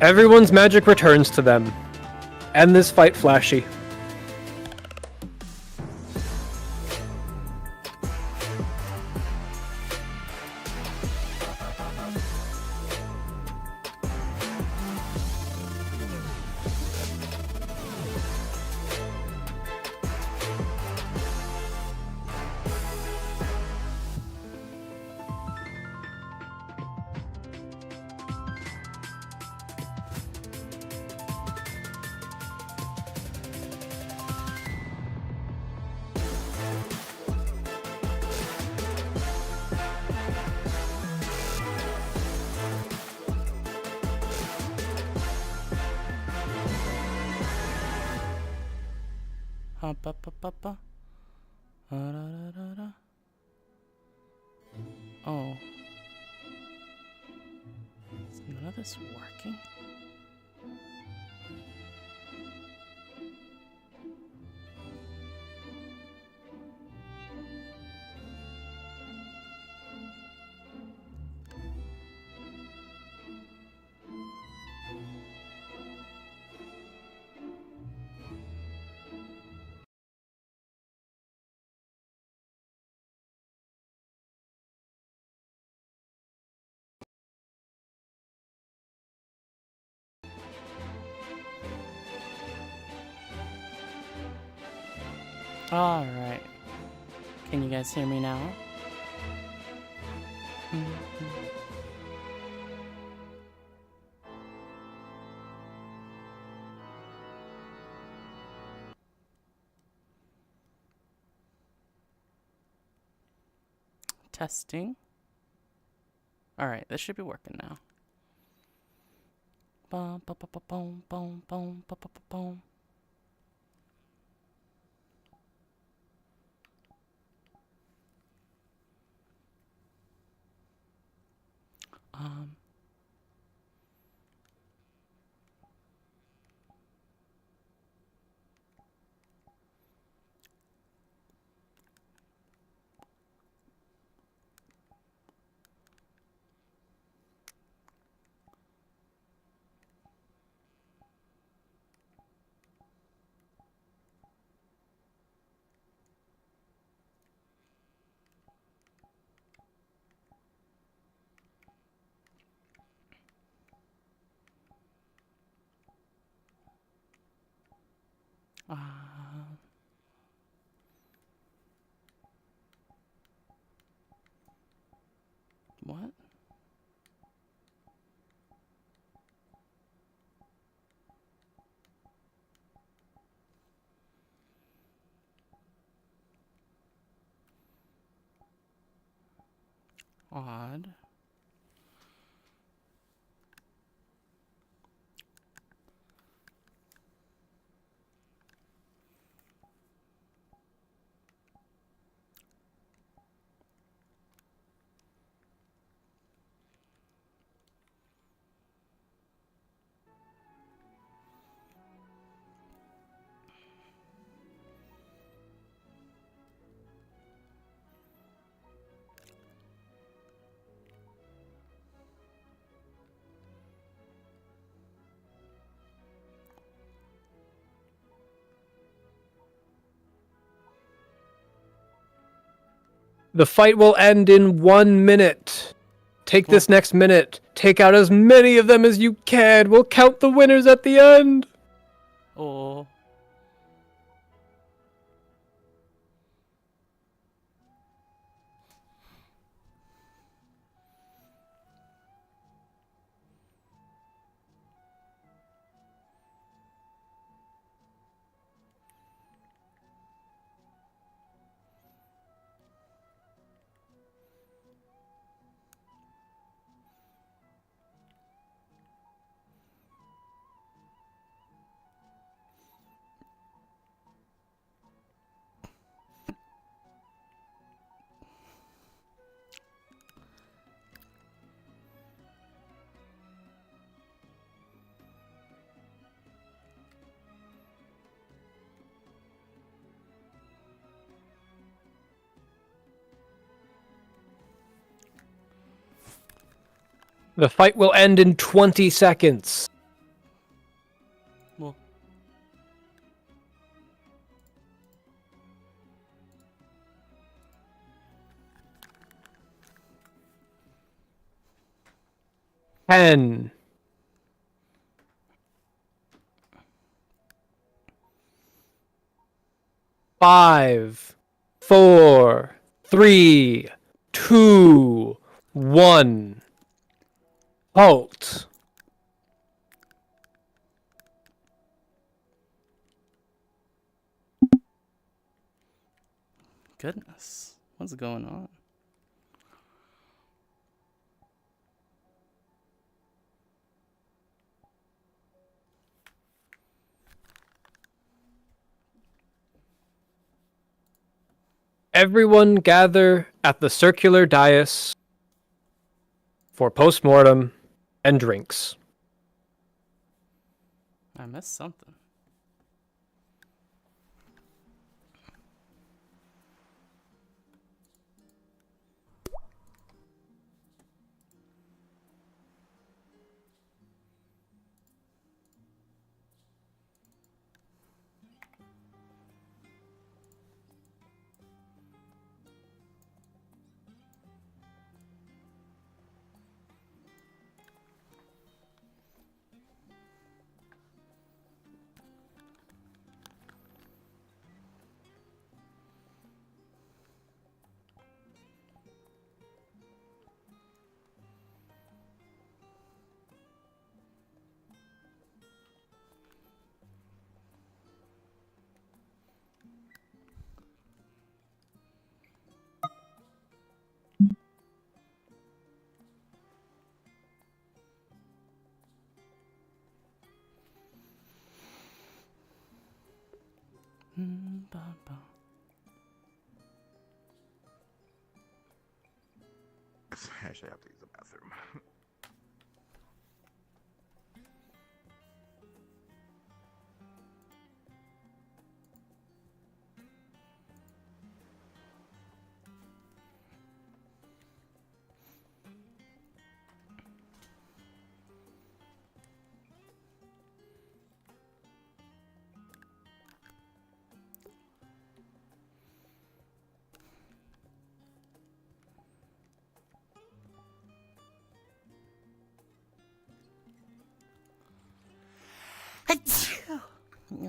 Everyone's magic returns to them. End this fight, Flashy. Oh. Is none of this working? Alright. Can you guys hear me now? Testing. Alright, this should be working now. Boom, boom, boom, boom, boom, boom, boom, boom. What? Odd. The fight will end in 1 minute. Take this next minute. Take out as many of them as you can. We'll count the winners at the end. Oh. The fight will end in 20 seconds. 10, 5, 4, 3, 2, 1. Halt. Goodness. What's going on? Everyone gather at the circular dais for postmortem and drinks. I missed something. I actually have to use the bathroom.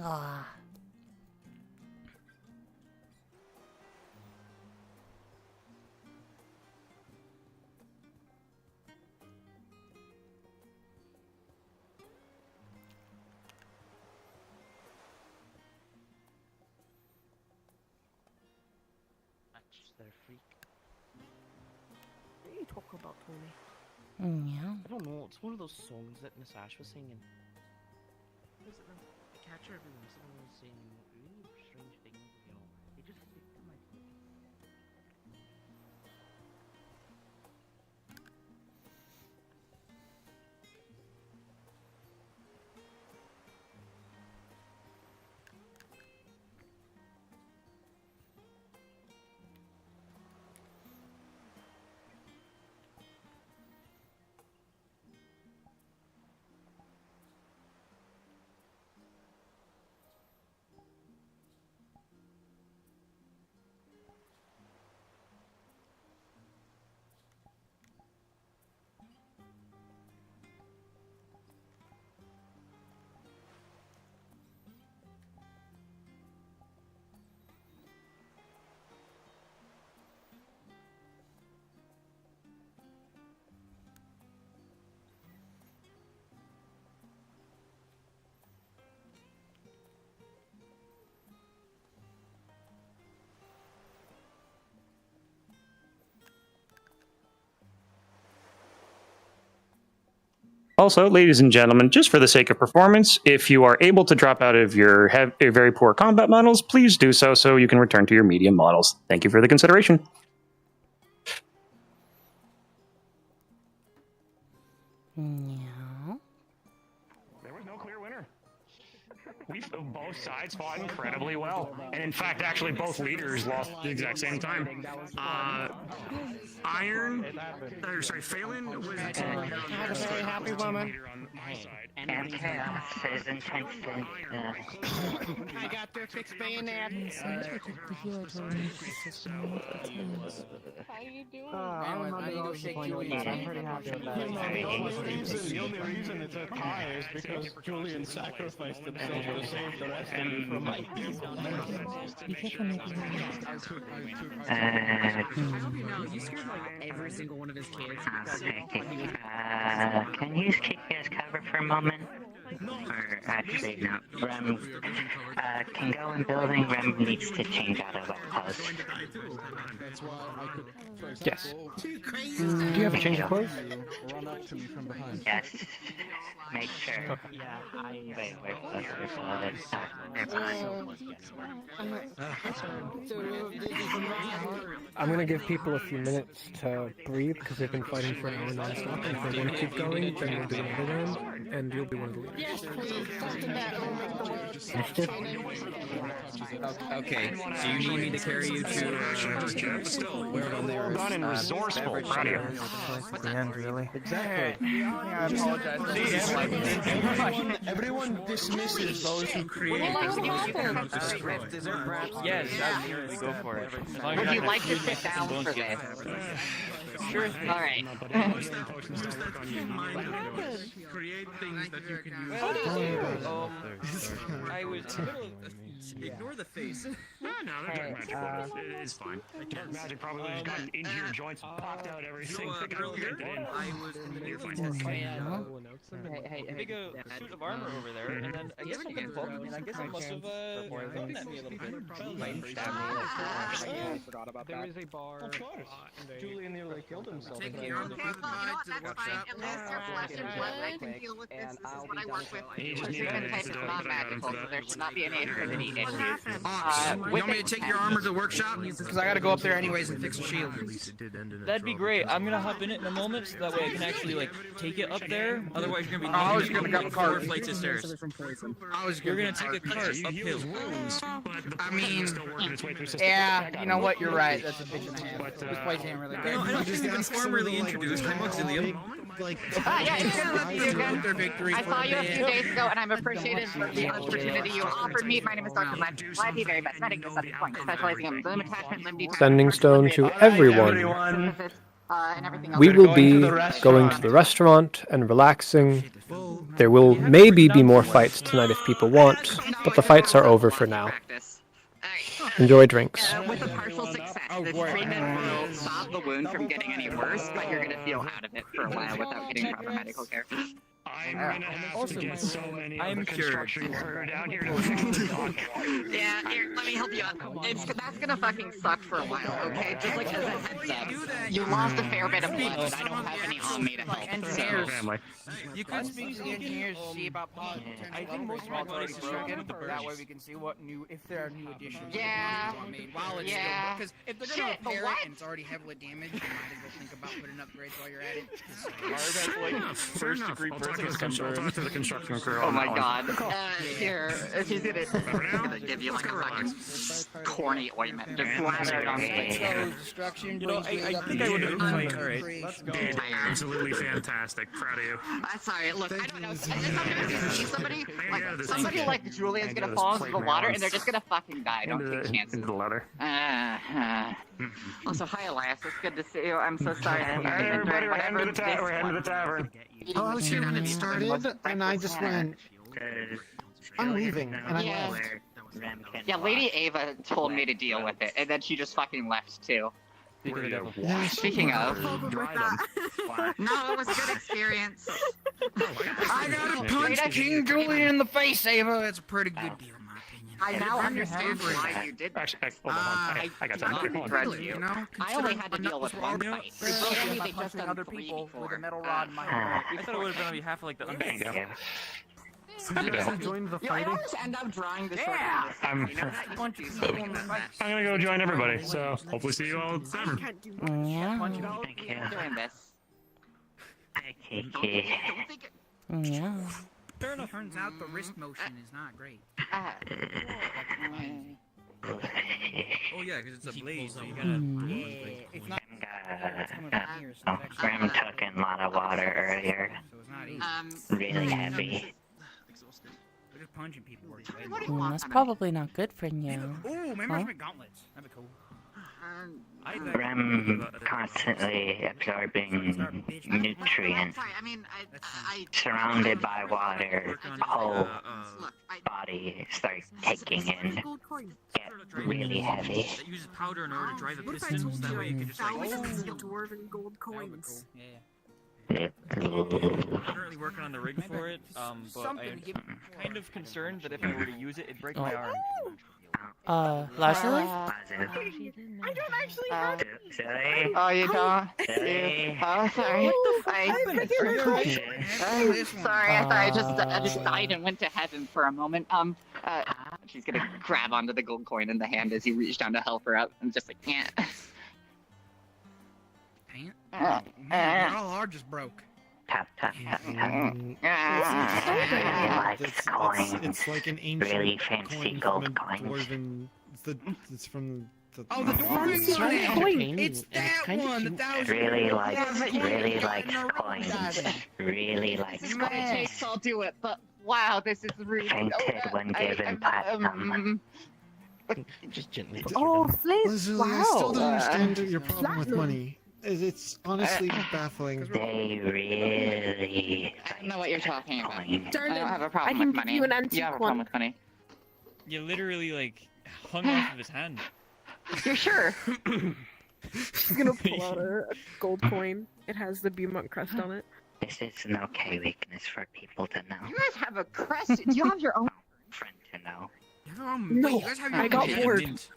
Ah. Their freak. What are you talking about, Tony? Yeah. I don't know. It's one of those songs that Miss Ash was singing. What is it then? I catch her every once in a while saying really strange things, you know. They just stick to my brain. Also, ladies and gentlemen, just for the sake of performance, if you are able to drop out of your very poor combat models, please do so you can return to your medium models. Thank you for the consideration. Yeah. There was no clear winner. Both sides fought incredibly well. And in fact, actually, both leaders lost the exact same time. Phelan was Had a very happy woman. on my side. And chaos is intensely. I got their fixed bayonet. How you doing? I'm gonna go shake Julian. I'm pretty happy with that. The only reason it's a tie is because Julian sacrificed himself to save the rest of you from my people. You scared like every single one of his kids. Can you keep his cover for a moment? Or actually, no. Rem can go in building. Rem needs to change out of clothes. Yes. Do Do you have a change of clothes? Yes. Make sure. Wait, I'm gonna give people a few minutes to breathe because they've been fighting for an hour non-stop. And if they want to keep going, then we'll do another round, and you'll be one of the leaders. Yes, please. Okay, so you need me to carry you to where on there is Done and resourceful. Proud of you. the end, really? Exactly. I apologize. Everyone dismisses those who create this. Yes, absolutely. Go for it. would you like to sit down for this? Sure. All right. Create things that you can use. I was. Ignore the face. No, they're dark magic weapons. It is fine. Dark magic probably just got into your joints, popped out everything. Earlier, I was in the middle of Big suit of armor over there, and then I guess something broke. I guess it must have thrown at me a little bit. I forgot about that. There is a bar. Julian nearly killed himself. Take Okay, care of well, the you know what, that's fine. At least you're flesh and blood. I can deal with this. This is what I work with. Human type is non-magical, so there should not be any affinity issues. You want me to take your armor to the workshop? Because I gotta go up there anyways and fix a shield. That'd be great. I'm gonna hop in it in a moment, so that way I can actually like take it up there. Otherwise, you're gonna be. I was gonna grab a four cart. flights of stairs. You're gonna take a cart uphill. I mean, yeah, you know what? You're right. That's a bitch and a half. This place ain't really good. I don't think we've been formally introduced. I'm Auxilium. Yeah, it's good to meet you again. I saw you a few days ago, and I'm appreciative for the opportunity you offered me. My name is Dr. Len. Glad you very much. Medical subject point, specializing in limb attachment, limb detachment. Sending stone to everyone. And everything else. We will be going to the restaurant and relaxing. There will maybe be more fights tonight if people want, but the fights are over for now. Enjoy drinks. With a partial success, this treatment will stop the wound from getting any worse, but you're gonna feel out of it for a while without getting proper medical care. I'm gonna have to get so many of the construction crew down here to fix the dock. Yeah, here, let me help you out. That's gonna fucking suck for a while, okay? Just like as a heads up. You lost a fair bit of blood, but I don't have any on me to help. Engineers. Family. You could speak to the engineers to see about I think most of my bodies are broken. That way we can see what new, if there are new additions. Yeah. Made while it's Yeah. because if they're gonna repair it and it's already heavily damaged, you might as well think about putting upgrades while you're at it. First degree I'll talk to the construction crew. Oh on my that one. god. Here, she's gonna give you like a fucking corny ointment. Just slather it on the face. Destruction. You know, I think I would have. Alright, let's go. Absolutely fantastic. Proud of you. I'm sorry, look, I don't know. Sometimes you see somebody like Julian's gonna fall into the water and they're just gonna fucking die. Don't take chances. Into the leather. Also, hi Elias, it's good to see you. I'm so sorry. Alright, everybody, we're heading to the tavern. Oh, I was here when it started, and I just went, I'm leaving, and I left. Yeah, Lady Ava told me to deal with it, and then she just fucking left too. Speaking of, no, it was a good experience. I gotta punch King Julian in the face, Ava. It's a pretty good deal, in my opinion. I now understand why you did that. Actually, hold on. I got that. Hold on. You know, I only had to deal with one fight. Usually they just done other 3 people with before. a metal rod in my I thought it would have been on behalf of like the There you go. Joined the I fighting. always end up drawing the short I'm gonna go join everybody, so hopefully see you all at the tavern. Thank you. Doing this. Don't think it. Yeah. Turns out the wrist motion is not great. Oh yeah, because it's a blade, so you gotta. It's not. Grim took in a lot of water earlier. So it's not not easy. Really heavy. Exhausted. We're just punching people. What do you want That's from me? probably not good for you. Ooh, maybe I Huh? should make gauntlets. That'd be cool. I'm constantly absorbing nutrients. Sorry, I mean, I Surrounded by water, whole look, body starts taking in, get really heavy. That uses powder in order to drive the What if I pistons. told That you way you can just like. dwarven gold coins? Yeah. I'm currently working on the rig for it, but I'm kind of concerned that if I were to use it, it'd break my arm. Larceny? I don't actually have Silly? Oh, you don't? Silly? Oh, sorry. Sorry, I just died and went to heaven for a moment. She's gonna grab onto the gold coin in the hand as you reach down to help her up, and just like, yeah. Man, y'all are just broke. Tap, tap, tap, tap. It's like an ancient Really fancy gold coin coins. from a dwarven. It's from the. Oh, the dwarven one! It's that one! Really likes coins. Really likes coins. I'll do it, but wow, this is rude. Fainted when given platinum. Just gently. Oh, Fliz, Leslie, wow. I still don't understand your problem with money. It's honestly baffling. They really. I don't know what you're talking about. Coins. I don't have a problem with money. You have a problem with money. You literally like hung off of his hand. You're sure? She's gonna pull out a gold coin. It has the Beaumont crest on it. This is an okay weakness for people to know. You guys have a crest. Do you have your own? Friend to know. No, you guys have your I got own bored. mint.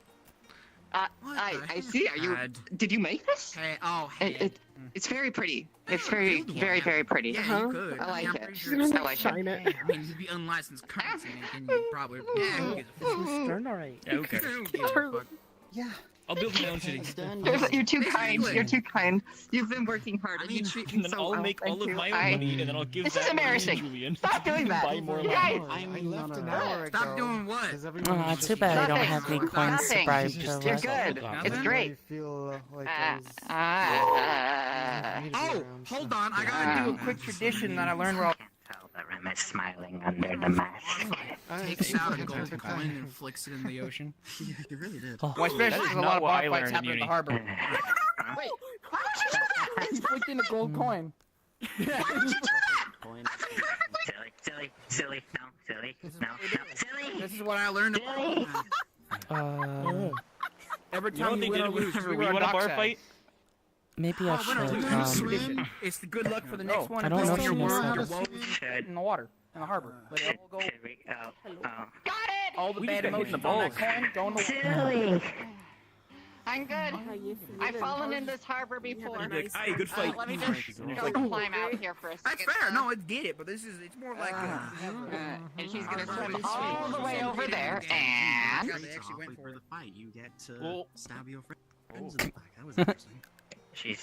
I see. Are you? Did you make this? Hey, oh, It's very pretty. It's very, very, very pretty. Yeah, you could. I like I'm it. pretty She's sure gonna it's- like sign it. it. I mean, you'd be unlicensed currency, and you probably. Yeah, who gives a fuck? Stern, alright. Yeah, okay. Who gives a fuck? Yeah. I'll build my own shitty. You're too kind. You're too kind. You've been working hard, and you treat And me then so I'll well. make all Thank of you. my own money, and then I'll give This that is money to embarrassing. Julian. Stop doing that. Buy more You land. guys. I left an hour ago. Stop doing what? Oh, too bad I don't have any coins to bribe You're to good. It's great. I feel like I was. Oh, hold on. I gotta do a quick tradition that I learned while. Tell that Rem is smiling under the mask. Takes out a gold coin and flicks it in the ocean. You really did. Oh. Well, especially That is there's a not lot of what I bar fights learned in happening at the uni. harbor. Wait. He flicked in a gold coin. Silly, no, silly, silly. This is what I learned. Silly. Every You know what time they you did win or lose, whenever we we were won a bar dockside. fight? Maybe I Win or lose, should, tradition. It's the good luck for the next one. I don't Throw know your if she worms, knows your how woes, to shit in the water, in the harbor. Let it all go. Should we? Oh. All the We bad just got hit in emotions the on that balls. coin go in the water. Silly. I'm good. I've fallen in this harbor before. You'd be like, "Aye, good fight." Let me just go climb out here for a That's second. fair. No, I get it, but this is it's more like. And she's gonna swim all the way over there, and They actually went for the fight. You get to Well- stab your friends in the back. That was interesting. She's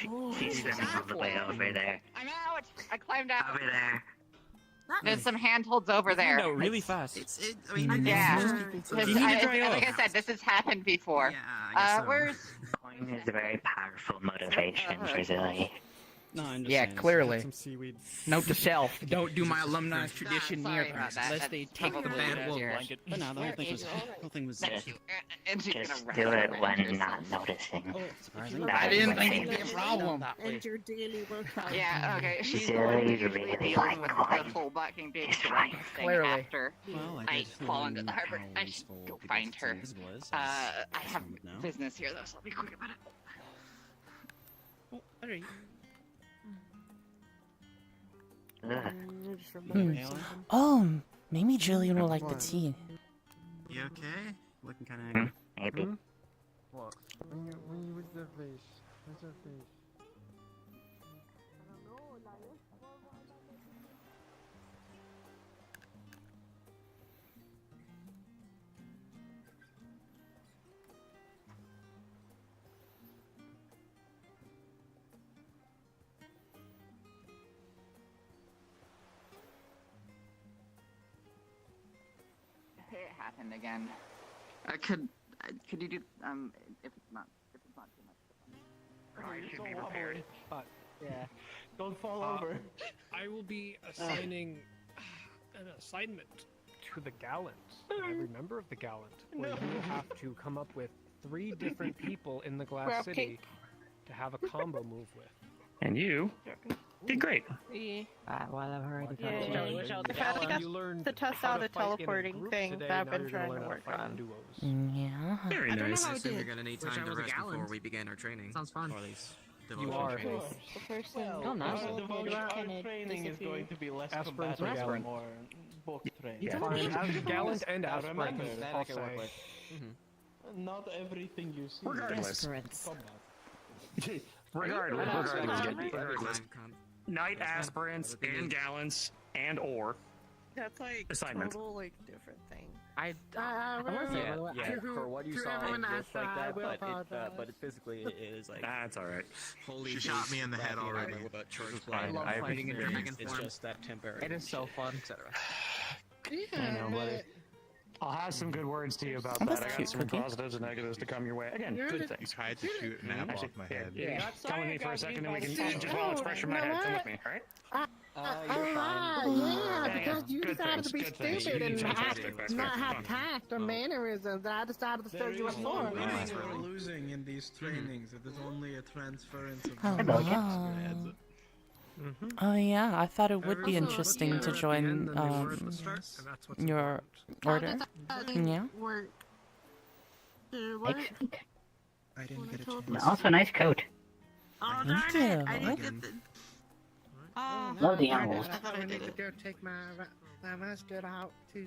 swimming all the way over there. I'm out. I climbed out. Over there. There's some handholds over there. No, really fast. I mean, Yeah. You need to dry Like I off. said, this has happened before. Yeah, I guess so. Where's? Coin is a very powerful motivation for Zilly. No, I'm just Yeah, saying. clearly. Some seaweed. Note to self: don't do my alumni tradition near Sorry about that. unless they take the That's bad totally wolves. Blanket. But no, the whole thing was. Thank you. And she's Just gonna do wrap it around when yourself. not noticing. Surprising. That I is didn't what think they it'd be a do. problem. And your daily workout. Yeah, okay. She's Silly, the one who usually really deals like with coin. the full bucking big It's drunk right. thing Clearly. after Well, I did fall into the harbor. I pounds should for go people find to her. invisible is, I as have some would know. business here though, so I'll be quick about it. Ugh. Just remembered Hmm. something. Oh, maybe Julian will like the tea. You okay? Looking kind of angry. Maybe. What? Where's their face? Where's their face? It happened again. Could you do if it's not too much. But yeah, don't fall over. I will be assigning an assignment to the Gallant, every member of the Gallant, where you will have to come up with 3 different people in the Glass City to have a combo move with. And you did great. Well, I've already To test out a teleporting thing that I've been trying to work on. Yeah. Very nice. I assume you're gonna need time to rest before we begin our training. Sounds fun. Or at least You are. The person Our training is going to be less Aspirants or combative, Gallant? more book training. Yeah. Fine, as Gallant and Now Aspirant, remember, I'll say. not everything you see Regardless. is combat. Regardless. Knight aspirants and gallants and or That's like assignment. total like different thing. For what you saw, it looks like that, but it physically it is like. That's all right. Holy she shot me in the head already. I love fighting in dragon It's form. just that temporary. It is so fun. etc. I know, buddy. I'll have some good words to you about Oh, that's that. I got cute, some Cookie. positives and negatives to come your way. Again, good things. Tried to shoot an apple off my head. Yeah, come with me for a second and we can just while it's fresh in my head. Come with me, alright? Because you Good decided to be things, good things. stupid and Fantastic, that's not great. have tact or mannerisms. I decided to send you a sword. Winning or losing in these trainings. It is only a transference of Hello. Oh yeah, I thought it would be interesting to join your order. Yeah. I didn't get a chance. Also, nice coat. Thank you. Love the animals. I thought I need to go take my mascot out to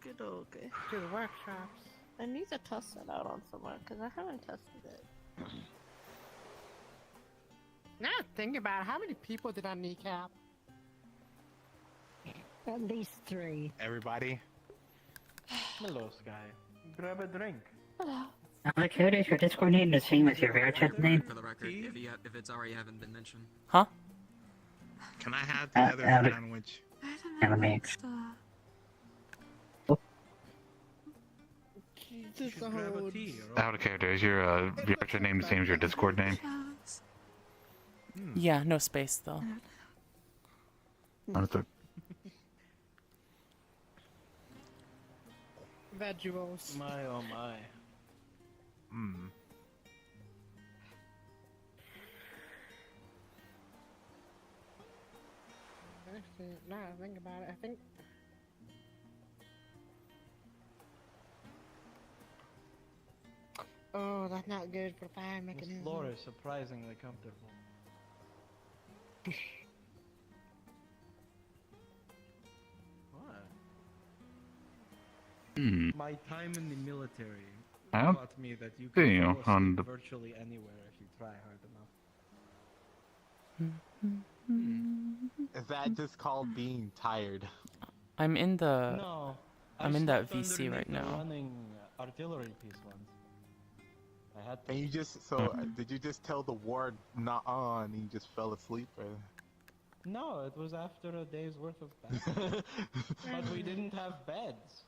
to the workshops. I need to test it out on someone because I haven't tested it. Now think about it, how many people did I kneecap? At least 3. Everybody. Hello, Sky. Grab a drink. Code, is your Discord name the same as your Veritas name? For the record, if it's already haven't been mentioned. Huh? Can I have the other sandwich? Anime. Just a whole... Out of character, is your virtual name the same as your Discord name? Yeah, no space though. Understood. Vegetables. My oh my. Actually, now I think about it, I think... Oh, that's not good for fire This mechanism. floor is surprisingly comfortable. What? My time in the military taught me that you can fall asleep virtually anywhere if you try hard enough. Is that just called being tired? I'm in the. No. I'm in that slept VC right underneath the now. Running artillery piece once. I had to. And you just did you just tell the ward not on and you just fell asleep? Or? No, it was after a day's worth of battle. But we didn't have beds.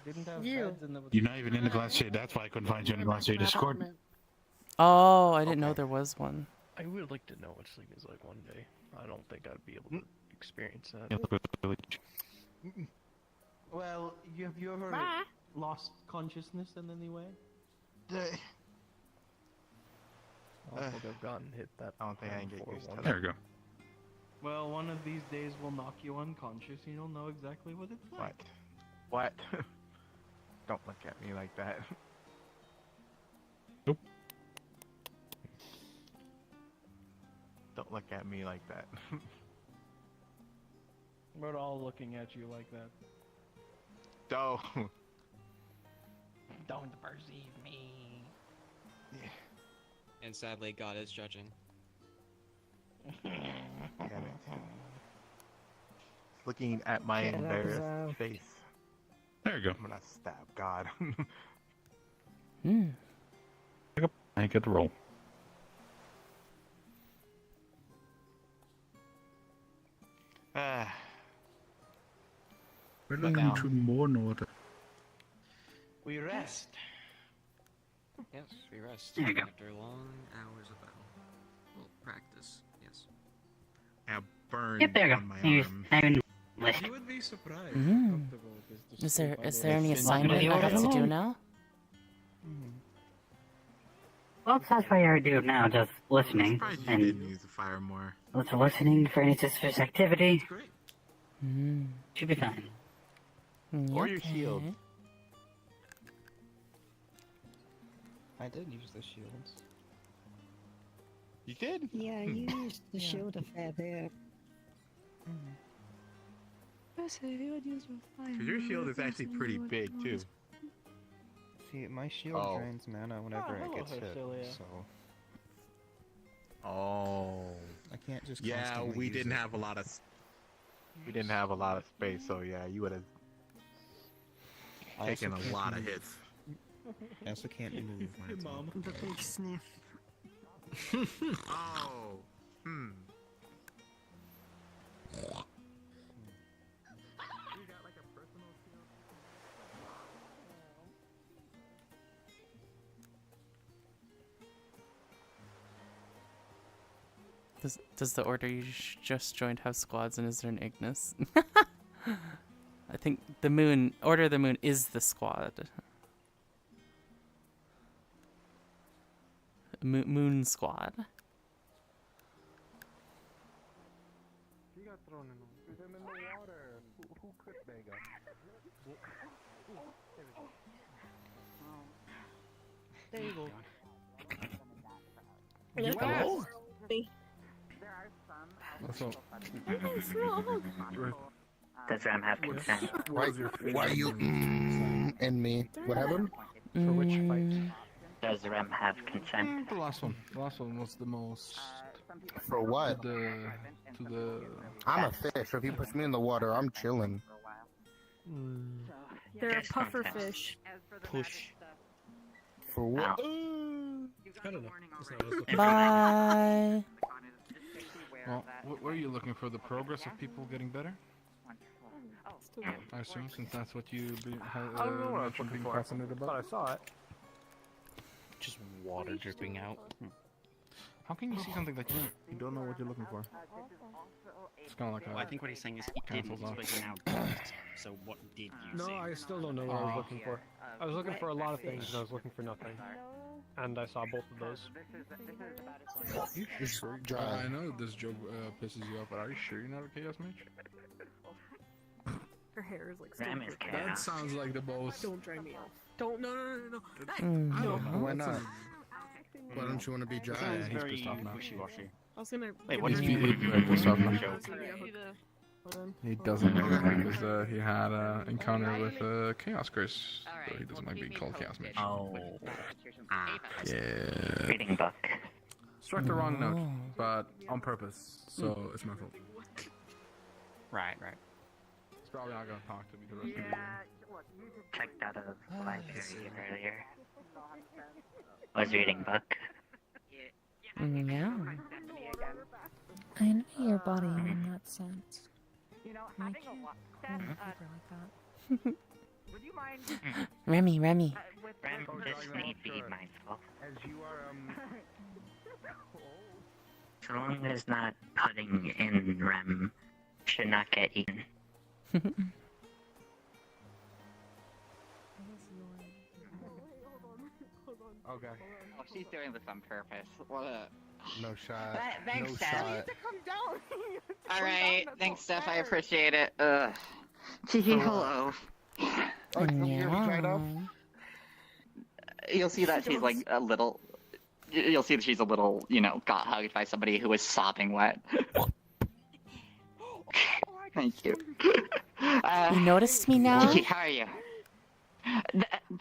Didn't have beds in the. You're not even in the Glass Shade. That's why I couldn't find you in the Glass Shade Discord. Oh, I didn't know there was one. I would like to know what sleep is like one day. I don't think I'd be able to experience that. Well, have you ever lost consciousness in any way? I don't think I've gotten hit that. I don't think I can get used to that. There we go. Well, one of these days will knock you unconscious and you'll know exactly what it's like. What? Don't look at me like that. Nope. Don't look at me like that. We're all looking at you like that. Don't. Don't perceive me. And sadly, God is judging. Damn it. Looking at my embarrassed face. There you go. I'm gonna stab God. I get the roll. We're looking to more order. We rest. Yes, we rest after long hours of battle. Well, practice, yes. Yeah, burn Yep, there you on my go. arm. You would be surprised. Mm. Is there any assignment I have to do now? Well, that's what I do now, just listening. I'm surprised you And didn't use the fire more. listening for any suspicious activity. Mm. Should be fine. Or your shield. I did use the shields. You did? Yeah, you used the shield a fair bit. Because your shield is actually pretty big, too. See, my shield drains mana whenever it gets hit, so... Oh. I can't just Yeah, constantly we use didn't it. have a lot of... We didn't have a lot of space, so yeah, you would have I taken also a can't lot of move. hits. I also can't move when it's on. The big sniff. Oh. Does the order you just joined have squads, and is there an Ignis? I think the moon Order of the Moon is the squad. Moon squad. He got thrown in the water. Who could Vega? There you go. You Hello? Does Ram have consent? Why are you and me? What happened? For which fight? Does Ram have consent? The last one. The last one was the most... For what? To the... I'm a fish. If you push me in the water, I'm chilling. They're a puffer fish. Push. For what? I don't know. That's not what I was looking for. Bye. Well, what are you looking for? The progress of people getting better? I assume, since that's what you I don't know what I was mentioned looking being for. fascinated about. But I saw it. Just water dripping out. How can you see something that you don't know what you're looking for? It's kind of like Well, I think what he's saying is he cancels didn't, off. but he now does. So what did you No, see? I still don't know what I was looking for. I was looking for a lot of things, and I was looking for nothing. And I saw both of those. You're very I dry. know this joke pisses you off, but are you sure you're not a chaos mage? Her hair is like so Ram is pretty. That sounds like the most... Don't dry me off. Don't. No. Mm. I don't know. Why not? Why don't you want to be dry? Sounds he's very pissed off now. wishy-washy. I was gonna. Wait, give what her is a- he pissed off now? Hold on. He doesn't know because he had an encounter with Chaos Curse, so he doesn't like being called Chaos Mage. Oh. Yeah. Reading book. Struck the wrong note, but on purpose, so it's my fault. Right. He's probably not gonna talk to me the rest of the day. Checked out of library earlier. Was reading book. Yeah. I know your body in that sense. I can't hold paper like that. Would you mind? Remy. Ram, just need be mindful. As you are, So long as not putting in Rem should not get eaten. Okay. Oh, she's doing this on purpose. What a... No shot. Thanks, no Steph. shot. Come down. Alright, thanks, Steph. I appreciate it. Teehee, hello. Oh, you're dried off? You'll see that she's like a little... You'll see that she's a little, got hugged by somebody who was sopping wet. Thank you. You noticed me now? Teehee, how are you?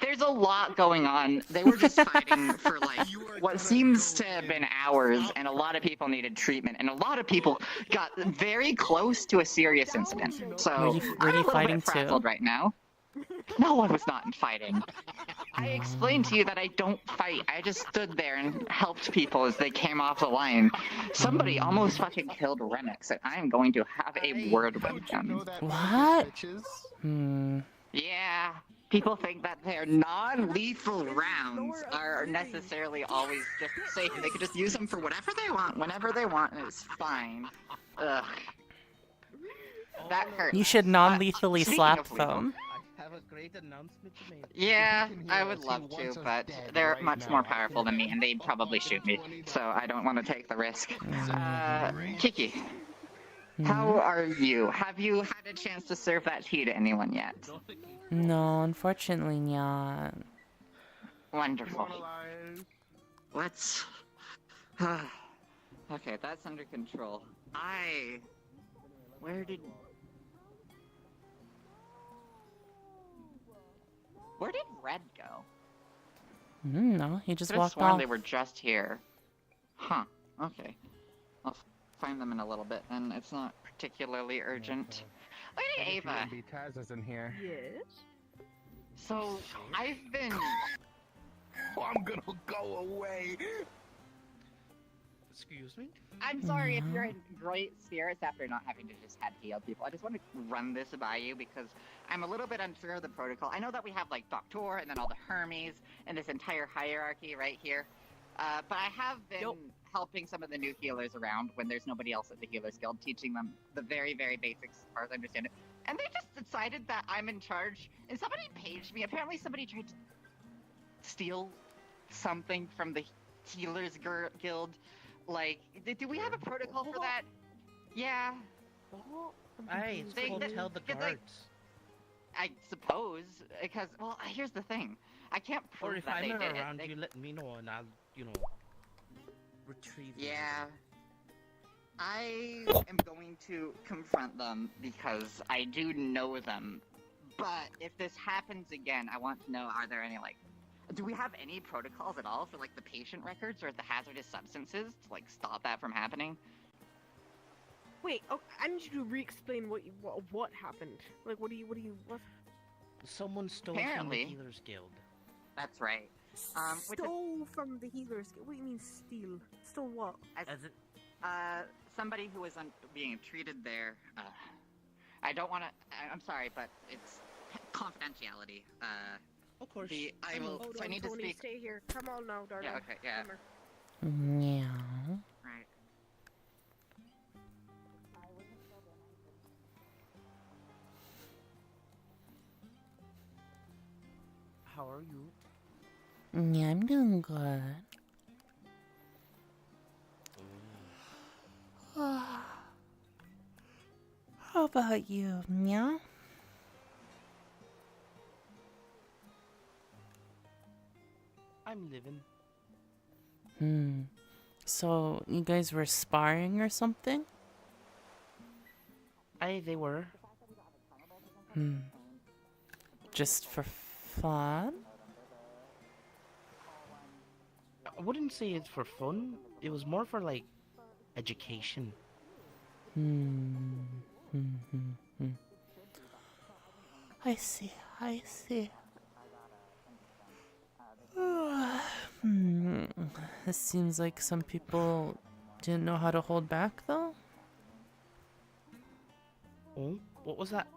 There's a lot going on. They were just fighting for like what seems to have been hours, and a lot of people needed treatment, and a lot of people got very close to a serious incident. So Were you I'm a little fighting bit too? frazzled right now. No one was not in fighting. I explained to you that I don't fight. I just stood there and helped people as they came off the line. Somebody almost fucking killed Remix, and I am going to have a word with them. What? Yeah. People think that their non-lethal rounds are necessarily always just safe. They could just use them for whatever they want, whenever they want, and it's fine. Ugh. That hurts. You should non-lethally Speaking slap of lethal, them. I have a great announcement to make. Yeah, I would love to, but they're much more powerful than me, and they'd probably shoot me. So I don't want to take the risk. Kiki, how are you? Have you had a chance to serve that tea to anyone yet? No, unfortunately not. Wonderful. Let's... Okay, that's under control. Where did Red go? No, he just Could've walked sworn off. they were just here. Huh, okay. I'll find them in a little bit, and it's not particularly urgent. Lady Ava! Taz is in here. Yes? So, I've been... Oh, I'm gonna go away! Excuse me? I'm sorry if you're in great spirits after not having to just have heal people. I just want to run this by you because I'm a little bit unsure of the protocol. I know that we have like Doctor and then all the Hermes and this entire hierarchy right here. But I have been helping some of the new healers around when there's nobody else at the Healers Guild, teaching them the very, very basics as far as I understand it. And they just decided that I'm in charge. And somebody paged me. Apparently somebody tried to steal something from the Healers Guild. Like, do we have a protocol for that? Yeah. Hey, it's called tell the guards. I suppose, because, well, here's the thing. I can't prove Or if that I'm they did around, it. you let me know and I'll, retrieve you. Yeah. I am going to confront them because I do know them. But if this happens again, I want to know, are there any, like, do we have any protocols at all for, like, the patient records or the hazardous substances to, like, stop that from happening? Wait, I need you to re-explain what happened. Like, what? Someone stole Apparently. from the Healers Guild. That's right. Stole from the Healers Guild? What do you mean steal? Stole what? Somebody who was being treated there, I don't want to, I'm sorry, but it's confidentiality. Of course. I will, Hold so I on, need Tony, to speak. stay here. Come on now, darling. Yeah, okay, yeah. Yeah. Right. How are you? Yeah, I'm doing good. How about you, yeah? I'm living. So, you guys were sparring or something? They were. Just for fun? I wouldn't say it's for fun. It was more for, like, education. I see, I see. It seems like some people didn't know how to hold back, though. Oh, what was that?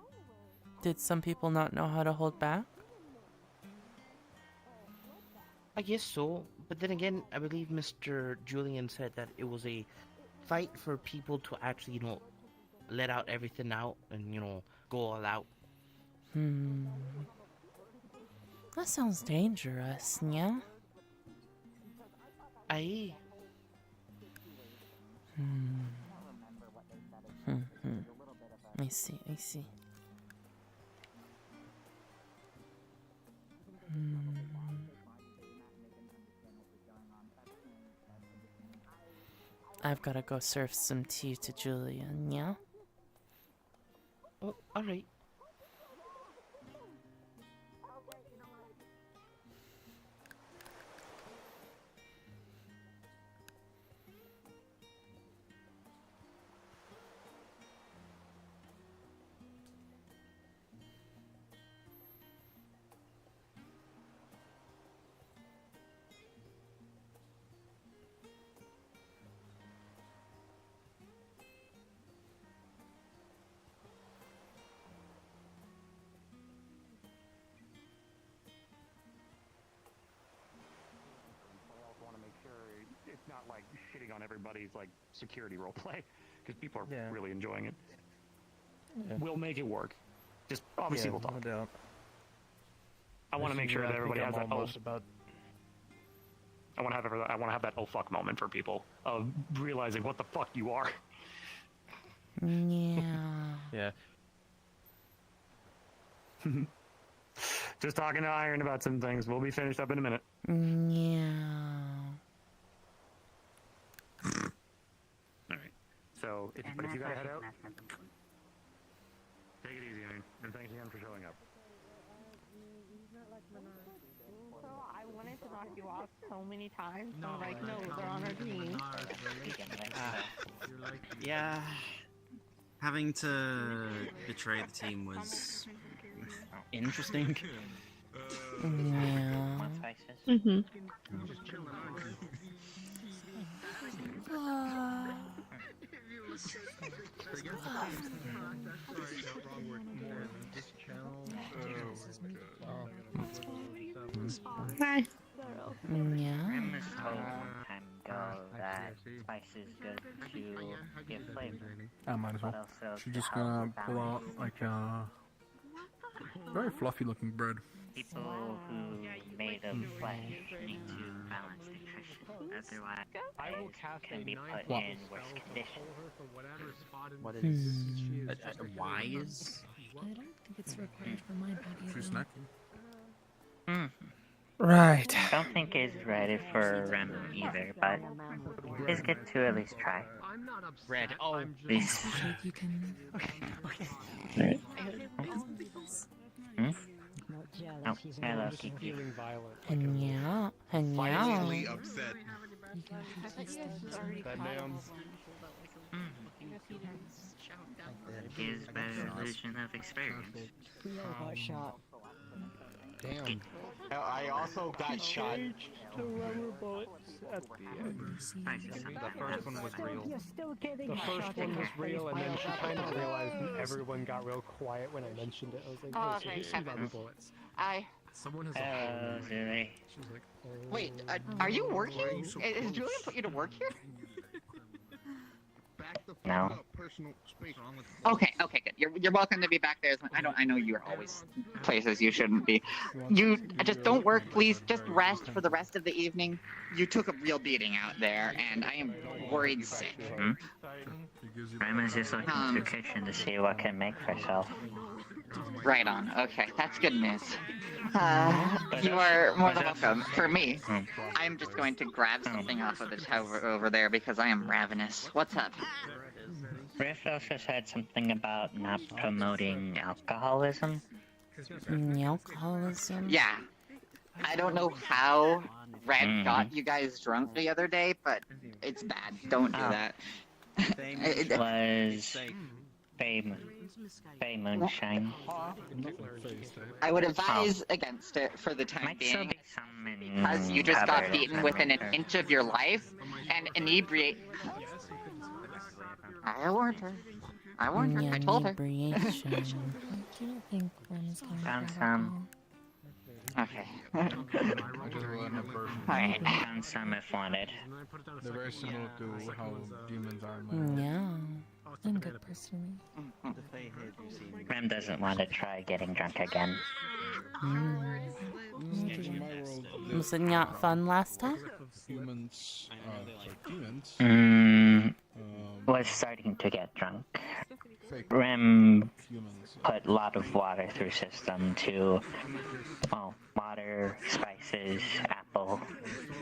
Did some people not know how to hold back? I guess so, but then again, I believe Mr. Julian said that it was a fight for people to actually, let out everything out and, go all out. That sounds dangerous, yeah? Aye. I see, I see. I've gotta go serve some tea to Julian, yeah? Oh, alright. It's not like shitting on everybody's like security role play because people are really enjoying it. We'll make it work. Just obviously we'll talk. No doubt. I want to make sure that everybody has that. About... I want to have that oh fuck moment for people of realizing what the fuck you are. Yeah. Yeah. Just talking to Iron about some things. We'll be finished up in a minute. Yeah. All right. So, if you gotta head out, take it easy, Iron. And thanks again for showing up. So I wanted to knock you off so many times. So I'm like, no, they're on our team. Yeah. Having to betray the team was interesting. Yeah. Mm-hmm. Hi. Yeah. Rim was told one time ago that spice is good to give flavor. I might as well. But also She's to just help gonna with pull out balance. like very fluffy looking bread. People who made of flesh need to balance nutrition, otherwise can be put in worse condition. What is wise? I don't think it's required for my body. Too though. Mm. Right. I don't think it's ready for Rem either, but it's good to at least try. Red. Oh, At least. You can. Right. Hmm? Oh, hello, Kiki. Yeah. Finally upset. That damn. Gives better illusion of experience. We all got shot. Damn. I also got shot. The rubber bullets at the end. The first one was real. You're still getting The shot first in one the was real, face and then by she a kind of rubber realized bullet. everyone got real quiet when I mentioned it. I was like, Oh, oh, so okay, here's some rubber heavens. bullets. Someone has Hello, Zuri. She was like, oh. Wait, are you working? Is Julian put you to work here? No. Okay, good. You're welcome to be back there. I know you're always places you shouldn't be. You just don't work, please. Just rest for the rest of the evening. You took a real beating out there, and I am worried sick. Hmm? Rem is just looking to the kitchen to see what can make for herself. Right on. Okay, that's good news. You are more than welcome. For me, I'm just going to grab something off of the tower over there because I am ravenous. What's up? Riff also said something about not promoting alcoholism. Alcoholism? Yeah. I don't know how Red got you guys drunk the other day, but it's bad. Don't do that. It was Bay Moonshine. I would advise against it for the time Might still being, be some in because you just got cupboard beaten or within an something. inch of your life and inebriate. I warned her. I told her. Inebriation. I don't think one is coming Found from some. Okay. Alright, found some if wanted. They're very similar to how demons are. Yeah. I'm good personally. Rem doesn't want to try getting drunk again. Was it not fun last time? Humans, demons. Was starting to get drunk. Rem put a lot of water through system to, well, water, spices, apple,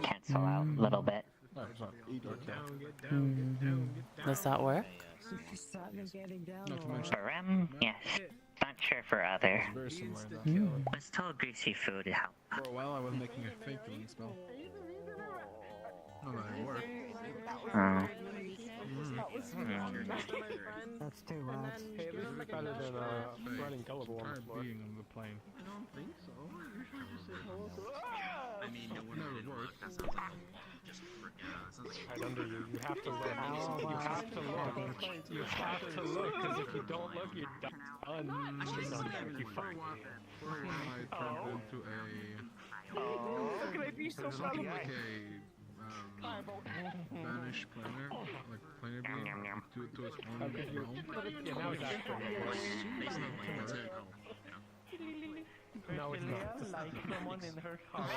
cancel out a little bit. Does that work? For Rem, yes. Not sure for other. Was told greasy food to help. For a while I was making a fake one smell. Well, that worked. That's too much. Hey, at least it's better than running gullible on the floor. Being on the plane. I don't think so. I mean, no one would look. That sounds like just Right under you. You have to look. You have to look. You have to look, because if you don't look, you're done. You fuck. I turned into a... Oh, can I be so proud of like me? a Banish planar, like planar being to its own realm. Yeah, now it's actually no, it's not. Like someone in her college.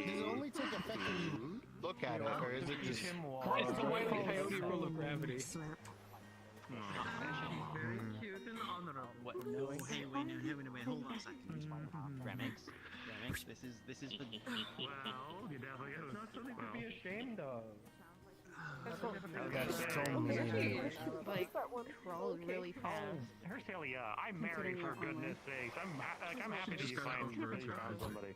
Does it only take effect when you look at it, or is it just... It's the Wile E. Coyote rule of gravity. Very cute and honorable. What? No, hey, wait, hold on a second. Remix, this is for the... Well, you definitely it's not something to be ashamed of. That's so mean. Like, crawl really fast. Perusal, I'm married for goodness sakes. I'm happy that you finally found somebody.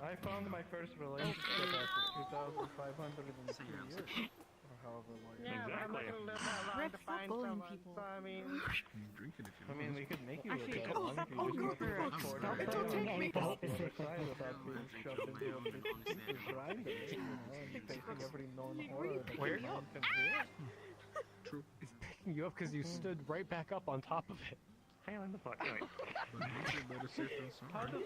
I found my first relationship after 2,502 years. Or however long. Yeah, exactly. Red, stop bullying people. I mean, drink it if you I mean, we could make you Actually, get along if you just go through a quarter. Don't take me. Without being shoved into a big grinder, facing every known horror that Where? man can create. True. It's picking you up because you stood right back up on top of it. Failing the fuck. Anyway. Better safe than sorry.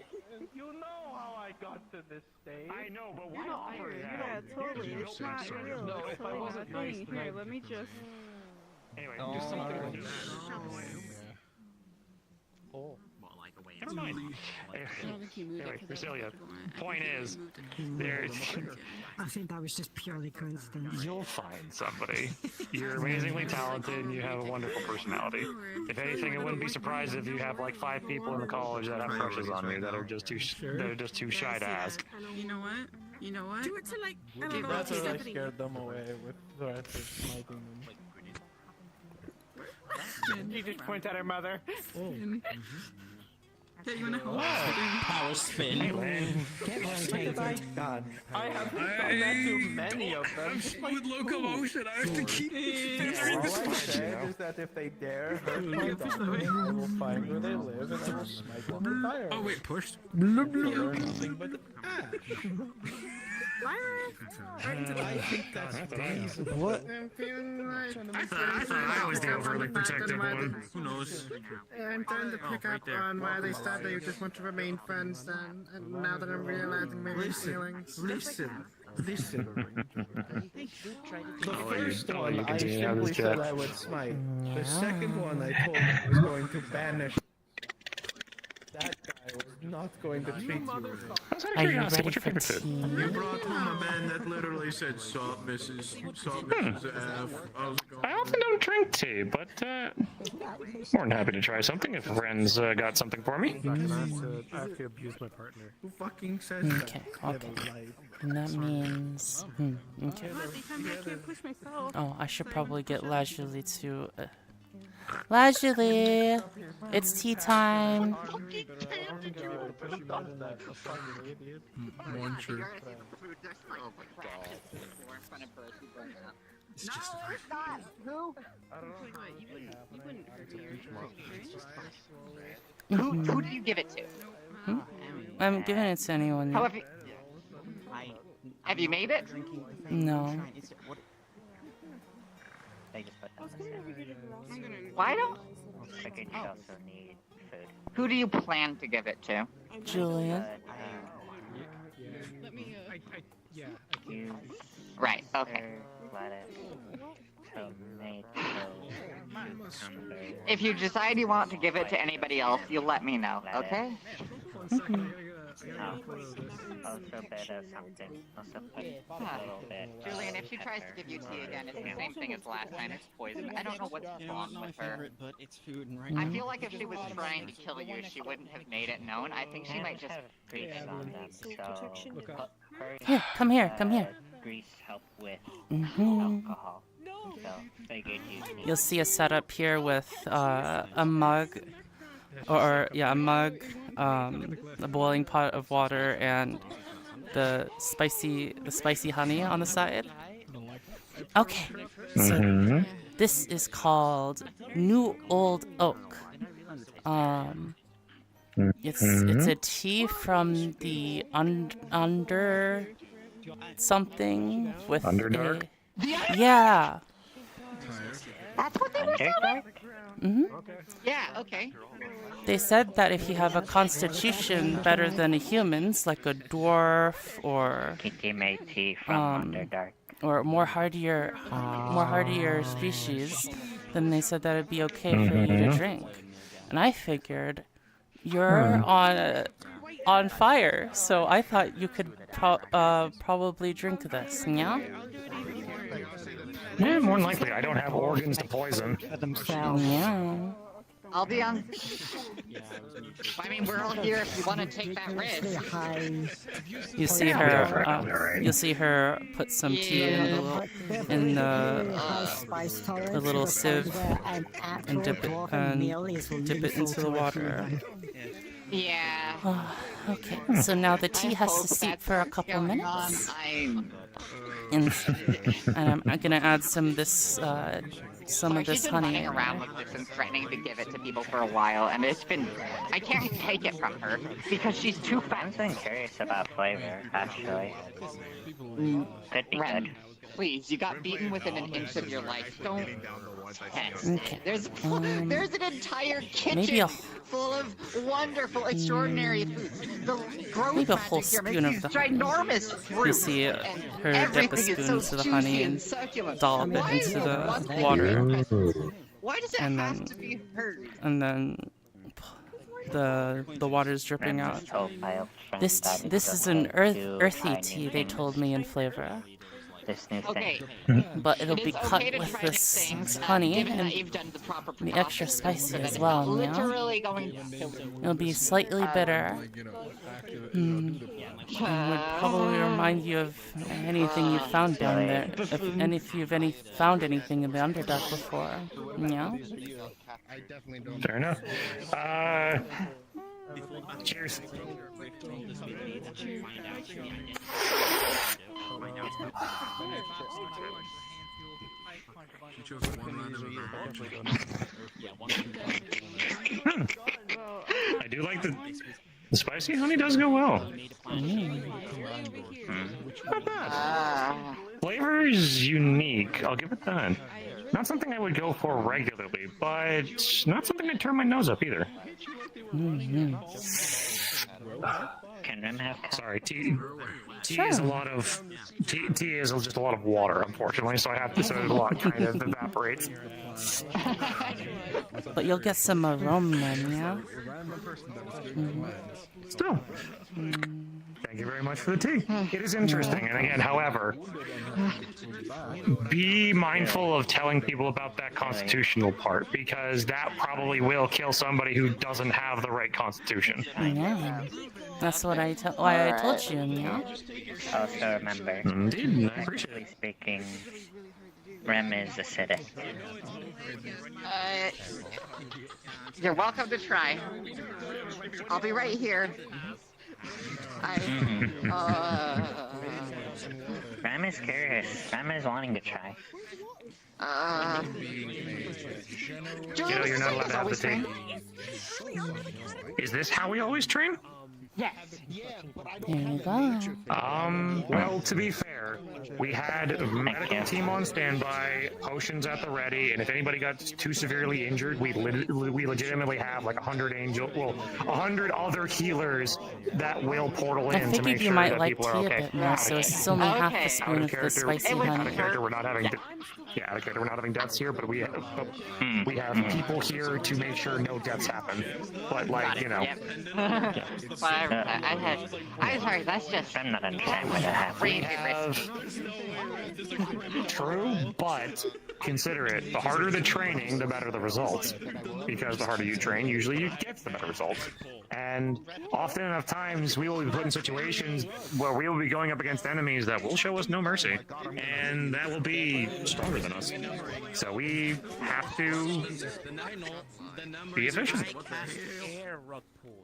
You know how I got to this stage. I know, but why You're not offer Irish. that? Yeah, totally. You It's said not sorry. real. No, It's if I totally wasn't not nice, thing. then Here, I'd let me just... Anyway, Do something like that. Oh. Well, like a way Never mind. Anyway, Perusal, point is, there's... I think that was just purely coincidence. You'll find somebody. You're amazingly talented and you have a wonderful personality. If anything, I wouldn't be surprised if you have like 5 people in the college that have crushes on you that are just too shy to ask. You know what? You know what? Do it to like... I don't Okay, know, that's what I Stephanie. scared them away with threats of smiting them. You just point at her mother. Yeah, you wanna hold Power spin. God, I have done that to many of them. With locomotion, I have to keep All I said is that if they dare hurt my daughter, I will find where they live and I will smite them entirely. Oh wait, pushed. So they're nothing but ash. I think that's feasible. What? I'm feeling like... I thought I was the overly protective one. Who knows? I'm trying to pick up on why they said they just want to remain friends then, and now that I'm realizing my feelings. Listen. The Oh, first you one, I continue to have simply this said chat. I would smite. The second one, I told him I was going to banish. That guy was not going to treat you. Are you ready for You brought home a man that literally said, "Sup, Mrs. F." I often don't drink tea, but more than happy to try something if a friend's got something for me. I have to abuse my partner. Who fucking says Okay, that? okay. And that means... okay. I can't push myself. Oh, I should probably get Lazuli to... Lazuli! It's tea time! One true. No, it's not. Who? Who do you give it to? I'm giving it to anyone. How have you made it? No. Why don't? Figured you also need food. Who do you plan to give it to? Julian. Use Right. Okay. lettuce, tomato, cucumber. If you decide you want to give it to anybody else, you'll let me know. Okay? Also a bit of something. Also put a little bit. Julian, if she tries to give you tea again, it's the same thing as last time. It's poison. I don't know what's wrong with her. But it's food, and right I now- feel like if she was trying to kill you, she wouldn't have made it known. I think she might just. Grease on them, so Here, come here, come here. Grease help with Mhm. alcohol. So figured you need. You'll see a setup here with a mug, or yeah, a mug, a boiling pot of water, and the spicy honey on the side. Okay, so this is called New Old Oak. It's a tea from the under something with Underdark? yeah. That's what they were saying? Mm-hmm. Yeah, okay. They said that if you have a constitution better than a human's, like a dwarf or or more hardier species, then they said that it'd be okay for you to drink. And I figured you're on fire, so I thought you could probably drink this. Yeah. Yeah, more than likely. I don't have organs to poison. Yeah. I'll be on. I mean, we're all here if you want to take that risk. You see her. You'll see her put some tea in the little sieve and dip it into the water. Yeah. Okay. So now the tea has to steep for a couple minutes. And I'm gonna add some of this honey. She's been running around with this and threatening to give it to people for a while, and it's been... I can't take it from her, because she's too fast. I'm curious about flavor, actually. Could be good. Please, you got beaten within an inch of your life. Don't test it. There's an entire kitchen full of wonderful, extraordinary foods. The maybe a whole spoon of the ginormous fruit. You see her dip a spoon into the honey and dollop it into the water. Why does it have to be heard? And then the water's dripping out. This is an earthy tea, they told me, in flavor. Okay. But it'll be cut with this honey and be extra spicy as well, you know? It'll be slightly bitter. And would probably remind you of anything you've found down there. If you've found anything in the Underdark before. Yeah? Fair enough. Cheers. I do like the spicy honey does go well. Not bad. Flavor is unique. I'll give it that. Not something I would go for regularly, but not something I'd turn my nose up either. Can Rim have? Sorry, tea is a lot of tea is just a lot of water, unfortunately. So I have to say a lot kind of evaporates. But you'll get some aroma, yeah. Still. Thank you very much for the tea. It is interesting, and again, however, be mindful of telling people about that constitutional part, because that probably will kill somebody who doesn't have the right constitution. Yeah, that's what I told you. Yeah. Also remember, indeed, I appreciate it. Speaking, Rem is acidic. You're welcome to try. I'll be right here. Ram is curious. Ram is wanting to try. You're not allowed to have the tea. Is this how we always train? Yes. There you go. Well, to be fair, we had a medical team on standby, potions at the ready, and if anybody got too severely injured, we legitimately have like 100 other healers that will portal in to make sure that people are okay. I think you might like tea a bit more, so it's only half a spoon of the spicy honey. Out of character, we're not having deaths here, but we have people here to make sure no deaths happen. But like, you know. Yep. I'm sorry, that's just... I'm not understanding what happened. True, but consider it. The harder the training, the better the results. Because the harder you train, usually you get the better results. And often enough times, we will be put in situations where we will be going up against enemies that will show us no mercy. And that will be stronger than us. So we have to be efficient.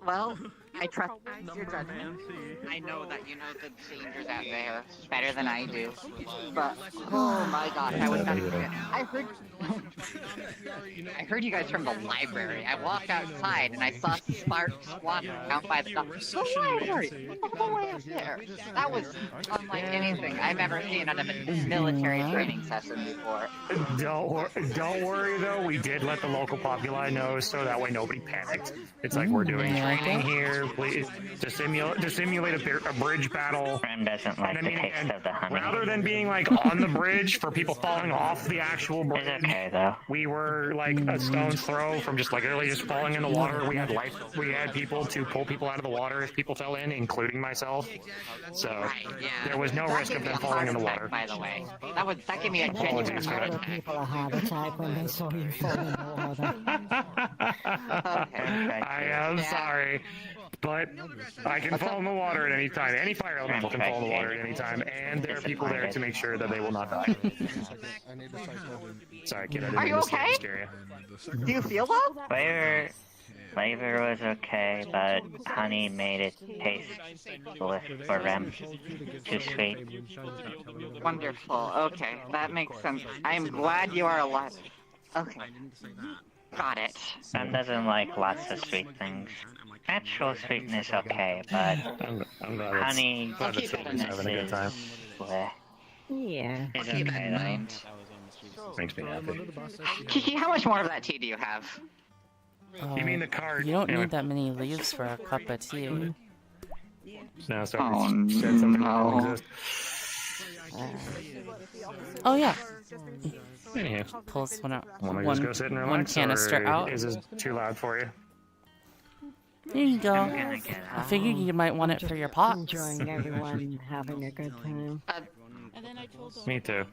Well, I trust your judgment. I know that you know the dangers out there better than I do. But, oh my gosh, I was not... I heard... I heard you guys from the library. I walked outside and I saw sparks wandering out by the library. What the way up there? That was unlike anything I've ever seen on a military training session before. Don't worry though. We did let the local populi know, so that way nobody panicked. It's like we're doing training here. Please, to simulate a bridge battle. Rem doesn't like the taste of the honey. Rather than being like on the bridge for people falling off the actual bridge, it's okay though. We were like a stone's throw from just like literally just falling in the water. We had people to pull people out of the water if people fell in, including myself. So there was no risk of them falling in the water. By the way, that gave me a genuine heart attack. People a heart attack when they saw you fall in the water. I am sorry, but I can fall in the water at any time. Any fire elemental can fall in the water at any time, and there are people there to make sure that they will not die. Sorry, kid. I didn't Are you mean to okay? scare you. Do you feel well? Flavor was okay, but honey made it taste for Rem too sweet. Wonderful. Okay, that makes sense. I am glad you are alive. Okay. Got it. Rem doesn't like lots of sweet things. Natural sweetness okay, but honey having a good time. Yeah. It's okay though. Makes me happy. Kiki, how much more of that tea do you have? You mean the card? You don't need that many leaves for a cup of tea. No, so said something no. Oh yeah. Anyhow, pulls one out. Want to just go sit and relax, one canister or out. Is this too loud for you? There you go. I figured you might want it for your pot. Enjoying everyone having a good time. Me too.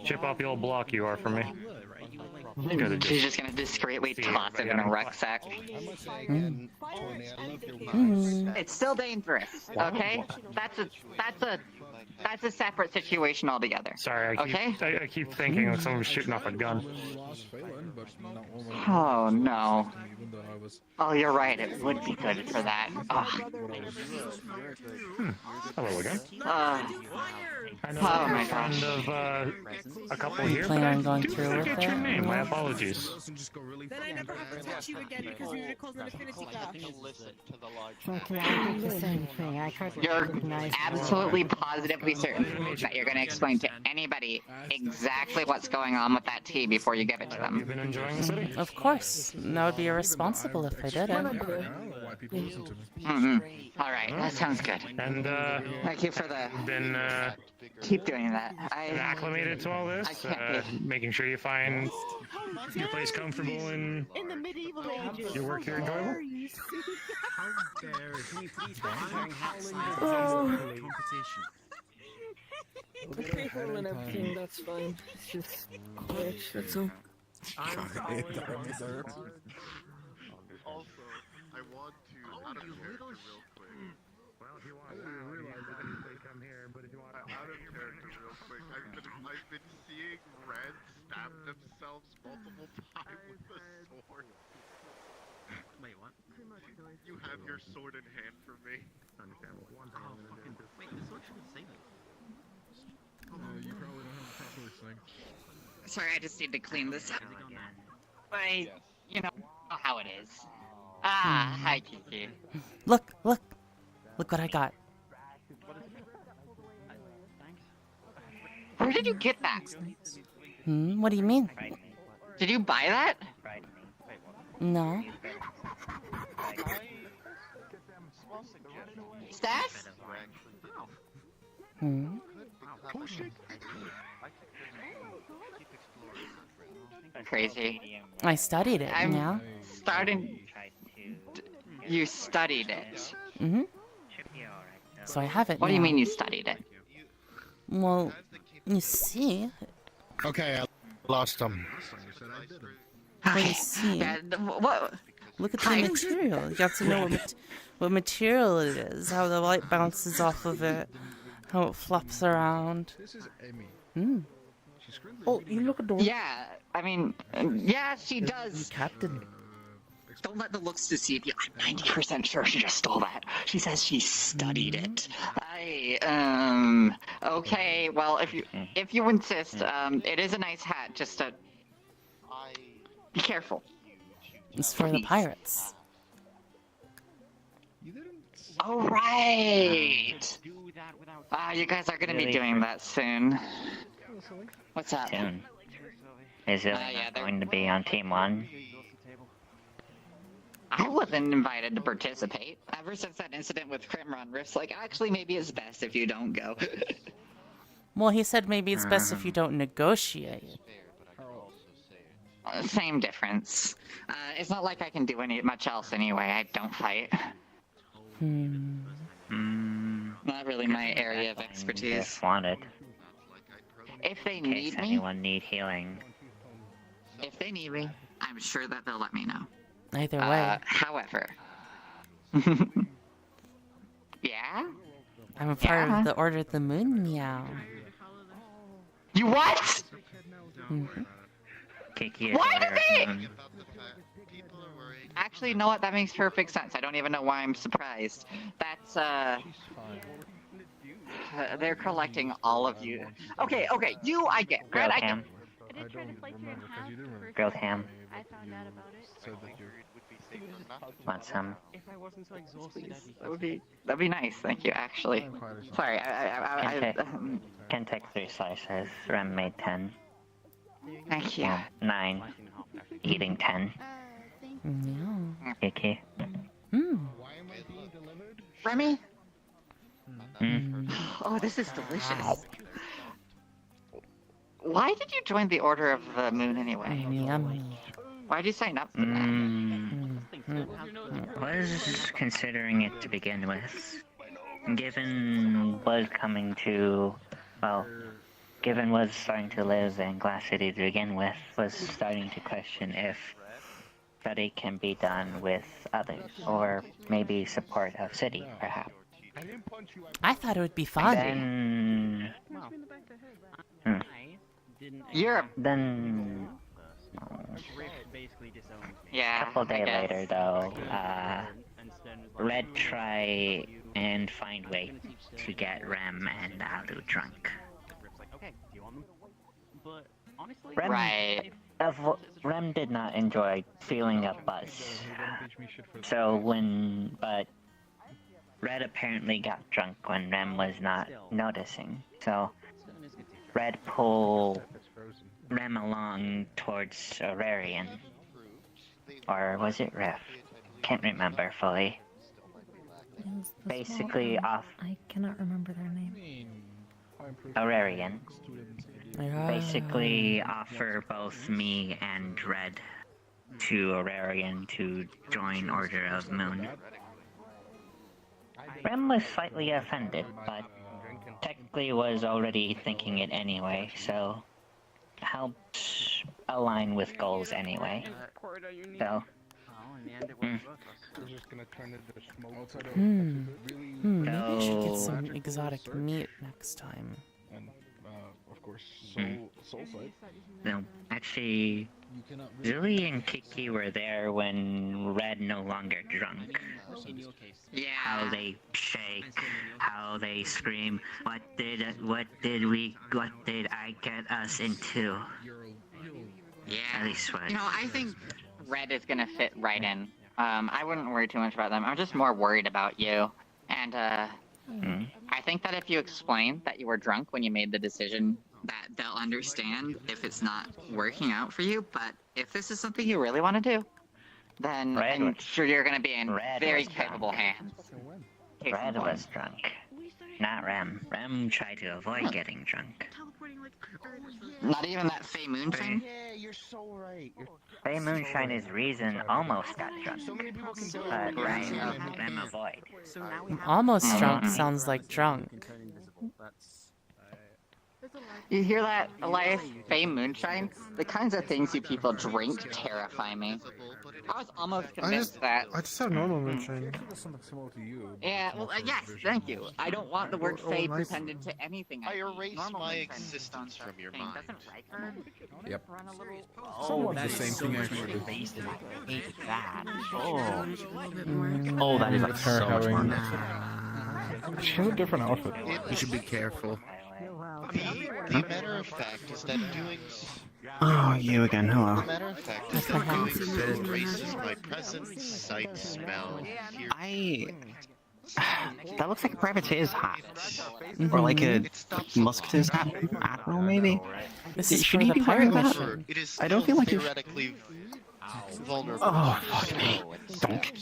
Chip off the old block you are for me. She's just gonna discreetly toss it in a rucksack. It's still dangerous, okay? That's a separate situation altogether. Sorry, I keep thinking of someone shooting off a gun. Oh no. Oh, you're right. It would be good for that. Hello again. Oh my gosh. Of a couple here. Plan on going through with Get your it? name. My apologies. Then I never have to touch you again because we were close to affinity class. Okay, I did the same thing. I couldn't You're recognize absolutely positively certain that you're going to explain to anybody exactly what's going on with that tea before you give it to them. You've been enjoying the city? Of course. That would be irresponsible if I didn't. All right, that sounds good. And thank you for the. Been keep doing that. Been acclimated to all this. Making sure you find your place comfortable and the medieval ages. your work here enjoyable. Okay, home and everything, that's fine. It's just glitch, that's all. Also, I want to out of character real quick. Well, if you want to realize that they come here, but if you want out of character real quick, I've been seeing Red stab themselves multiple times with a sword. Wait, what? You have your sword in hand for me. Understandable. Wait, the sword shouldn't say that. You probably don't have a proper thing. Sorry, I just need to clean this up. You know how it is. Hi, Kiki. Look what I got. Where did you get that? What do you mean? Did you buy that? No. Steph? Crazy. I studied it, yeah. You studied it? So I have it What do you now. mean you studied it? Well, you see. Okay, I lost them. Well, you see. What? Look at the material. You have to know what material it is, how the light bounces off of it, how it flops around. This is Amy. Oh, you look adorable. Yeah, I mean, yeah, she does. Captain. Don't let the looks deceive you. I'm 90% sure she just stole that. She says she studied it. Okay, well, if you insist, it is a nice hat, just a Be careful. It's for the pirates. Oh, right! You guys are gonna be doing that soon. What's up? Soon. Is it going to be on Team 1? I wasn't invited to participate. Ever since that incident with Crimron, Rift's like, actually, maybe it's best if you don't go. Well, he said maybe it's best if you don't negotiate. Same difference. It's not like I can do much else anyway. I don't fight. Not really my area of expertise. If wanted. If they In need case me, anyone need healing. if they need me, I'm sure that they'll let me know. Either way. However. Yeah? I'm a part of the Order of the Moon, meow. You what? Kiki, Why did they? Actually, you know what? That makes perfect sense. I don't even know why I'm surprised. That's, they're collecting all of you. Okay, you I get. Right, I get. Grilled ham. I found out about it. Want some? If I wasn't so exhausted, That'd be nice. Thank you. Actually, sorry. Can take 3 slices. Rem made 10. Thank you. 9. Eating 10. Yeah. Kiki. Remy? Oh, this is delicious. Why did you join the Order of the Moon anyway? Why'd you sign up for that? Was considering it to begin with. Given was coming to, well, given was starting to live in Glass City to begin with, was starting to question if study can be done with others, or maybe support of City, perhaps. I thought it would be fun. Then... Then... Yeah, a couple days later, though, Red try and find way to get Rem and Alu drunk. Rem did not enjoy feeling a buzz. But Red apparently got drunk when Rem was not noticing. So Red pulled Rem along towards Aurarian. Or was it Rift? Can't remember fully. Basically off... I cannot remember their name. Aurarian. Basically offer both me and Red to Aurarian to join Order of Moon. Rem was slightly offended, but technically was already thinking it anyway, so helped align with goals anyway. So, Maybe we should get some exotic meat next time. And, of course, soul side. No, actually, Zilly and Kiki were there when Red no longer drunk. Yeah. How they shake, how they scream, what did I get us into? Yeah. At least what. You know, I think Red is gonna fit right in. I wouldn't worry too much about them. I'm just more worried about you. And, I think that if you explain that you were drunk when you made the decision, that they'll understand if it's not working out for you. But if this is something you really want to do, then I'm sure you're going to be in very capable hands. Red was drunk, not Rem. Rem tried to avoid getting drunk. Not even that Fey Moonshine? Yeah, you're so right. Fey Moonshine is reason almost got drunk, but Rem avoid. Almost drunk sounds like drunk. You hear that, Elias? Fey Moonshine? The kinds of things you people drink terrify me. I was almost convinced that... I just have normal moonshine. Yeah, well, yes, thank you. I don't want the word Fey pretended to anything. I erase my existence from your mind. Yep. Oh, Somewhat the same thing, actually. I hate that. Oh, that is like so much fun. She has a different outfit. You should be careful. The matter of fact is that doing... Oh, you again, hello. The matter of fact is that doing so raises my presence, sight, smell, hearing... That looks like a privateer's hat. Or like a musketeer's hat. Admiral, maybe? Should he be wearing that? I don't feel like he's... theoretically vulnerable. Oh, fuck me. Donk.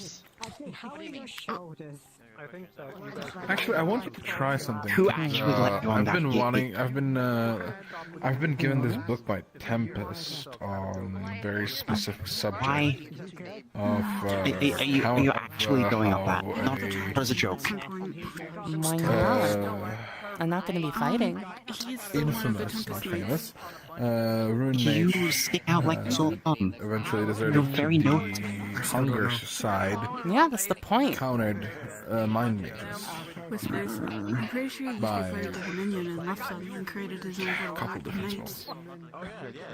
Actually, I wanted to try something. Who actually let you on that? I've been given this book by Tempest on very specific subject. Why? Are you actually going up that? Not as a joke. Why not? I'm not going to be fighting. Infamous, not famous. Rune Mage. You stick out like the sore thumb. Eventually deserted You're very to note. the hunger side. Yeah, that's the point. Countered mind mages. Whispers, I'm pretty sure you used to By fight the Dominion and left them and created his own little pack of knights.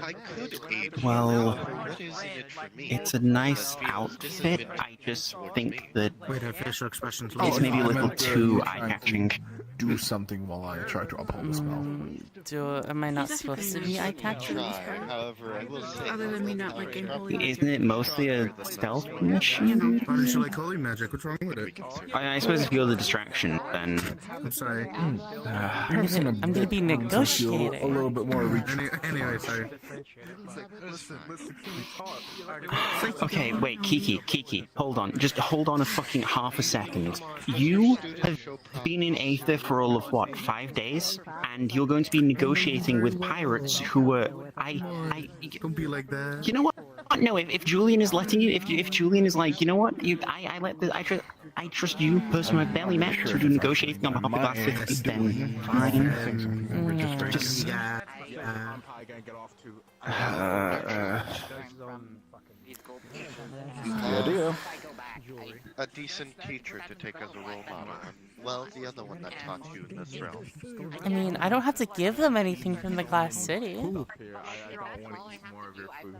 I could aid. Well, What is in it for me? it's a nice outfit. I just think that Wait, her facial expressions. it's maybe a little too eye-catching. Do something while I try to uphold the spell. Am I not supposed to be eye-catching? However, I will say... Other than me not liking holy magic. Isn't it mostly a stealth mission? You know, Why don't you like holy magic? What's wrong with it? I suppose if you're the distraction, then... I'm sorry. I'm gonna be negotiating. A little bit more reach. Anyway, sorry. Okay, wait, Kiki, hold on. Just hold on a fucking half a second. You have been in Aether for all of, what, 5 days? And you're going to be negotiating with pirates who were... Don't be like that. You know what? No, if Julian is letting you, if Julian is like, you know what, I trust you, person I've barely met, to do negotiating on behalf of Glass City, then fine. Just... The idea. A decent teacher to take as a role model, and, well, the other one that taught you in this realm. I mean, I don't have to give them anything from the Glass City. Here, I want to eat more of your food.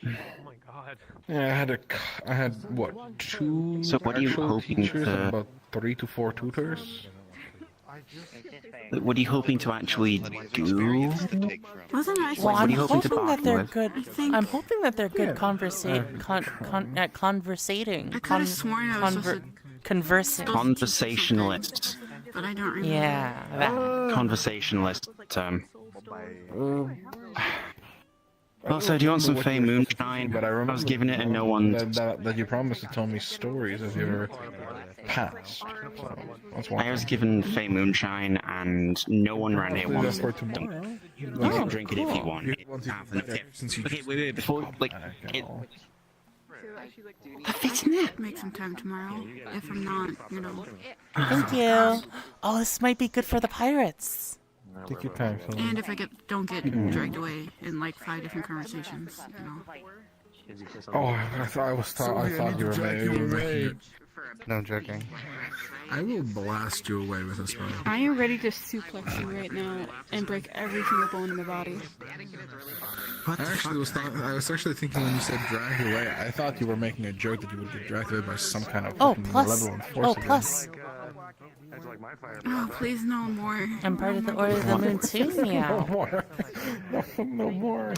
Oh my god. Yeah, I had what, 2 So what are you actual hoping teachers to- and about 3 to 4 tutors? What are you hoping to actually do? Wasn't I Well, I'm you hoping to hoping that bargain they're with? good. I'm hoping that they're good at conversating. I could have sworn I was supposed Conversing. Conversationalist. but I don't remember. Yeah, that. Conversationalist term. Also, do you want some Fey Moonshine? But I remember was giving it and no one... that you promised to tell me stories of your past. So that's one I was thing. given Fey Moonshine and no one around here wants for it. tomorrow. You can drink it if you want. Okay, wait, before, like, it... That fits in there. Make some time tomorrow. If I'm not, you know. Thank you. Oh, this might be good for the pirates. Take your time, son. And if I don't get dragged away in like 5 different conversations, you know. Oh, I thought you were making... No, I'm joking. I will blast you away with a spell. I am ready to suplex you right now and break every single bone in my body. I was actually thinking when you said drag away, I thought you were making a joke that you would get dragged away by some kind of Oh, fucking plus. level of force Oh, again. plus. Oh, please no more. I'm part of the Order of the Moon too, meow. No more. No more.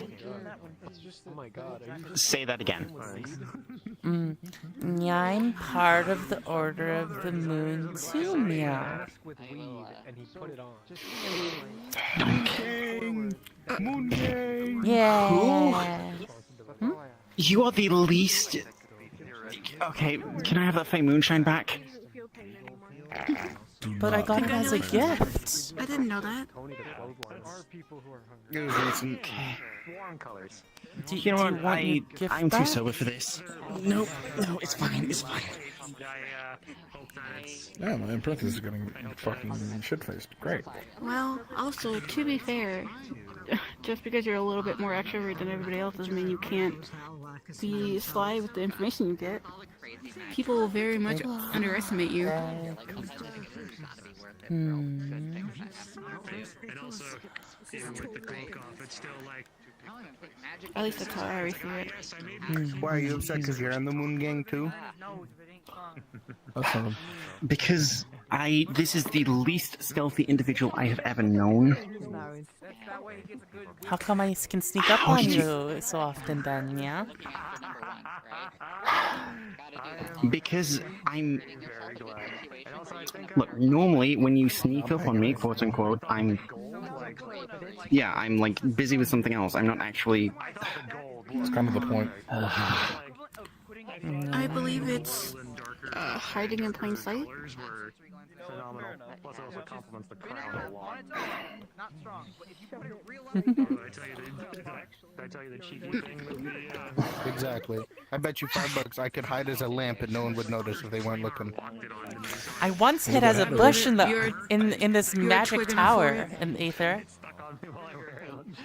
Oh my god. Say that again. Yeah, I'm part of the Order of the Moon too, meow. With weed, and he put it on. Moon Gang! Yeah. You are the least... Okay, can I have that Fey Moonshine back? But I got it as a gift. I didn't know that. It was recent. Warm colors. do You know you what? want your gift I'm too back? sober for this. No, it's fine, it's fine. Yeah, my apprentice is getting fucking shit-faced. Great. Well, also, to be fair, just because you're a little bit more extrovert than everybody else doesn't mean you can't be sly with the information you get. People will very much underestimate you. And also, even with the cloak off, it's still like... At least that's how I always see it. Why are you upset because you're in the Moon Gang too? That's not Because This is the least stealthy individual I have ever known. How come I can sneak up on you so often then, yeah? Because I'm... Look, normally when you sneak up on me, quote unquote, I'm like busy with something else. I'm not actually... That's kind of the point. I believe it's hiding in plain sight. Phenomenal. Plus, it also complements the crown a lot. Not strong, but if you put it real Did I tell you the cheeky thing with the... Exactly. I bet you $5 I could hide as a lamp and no one would notice if they weren't looking. I once hid as a bush in this magic tower in Aether.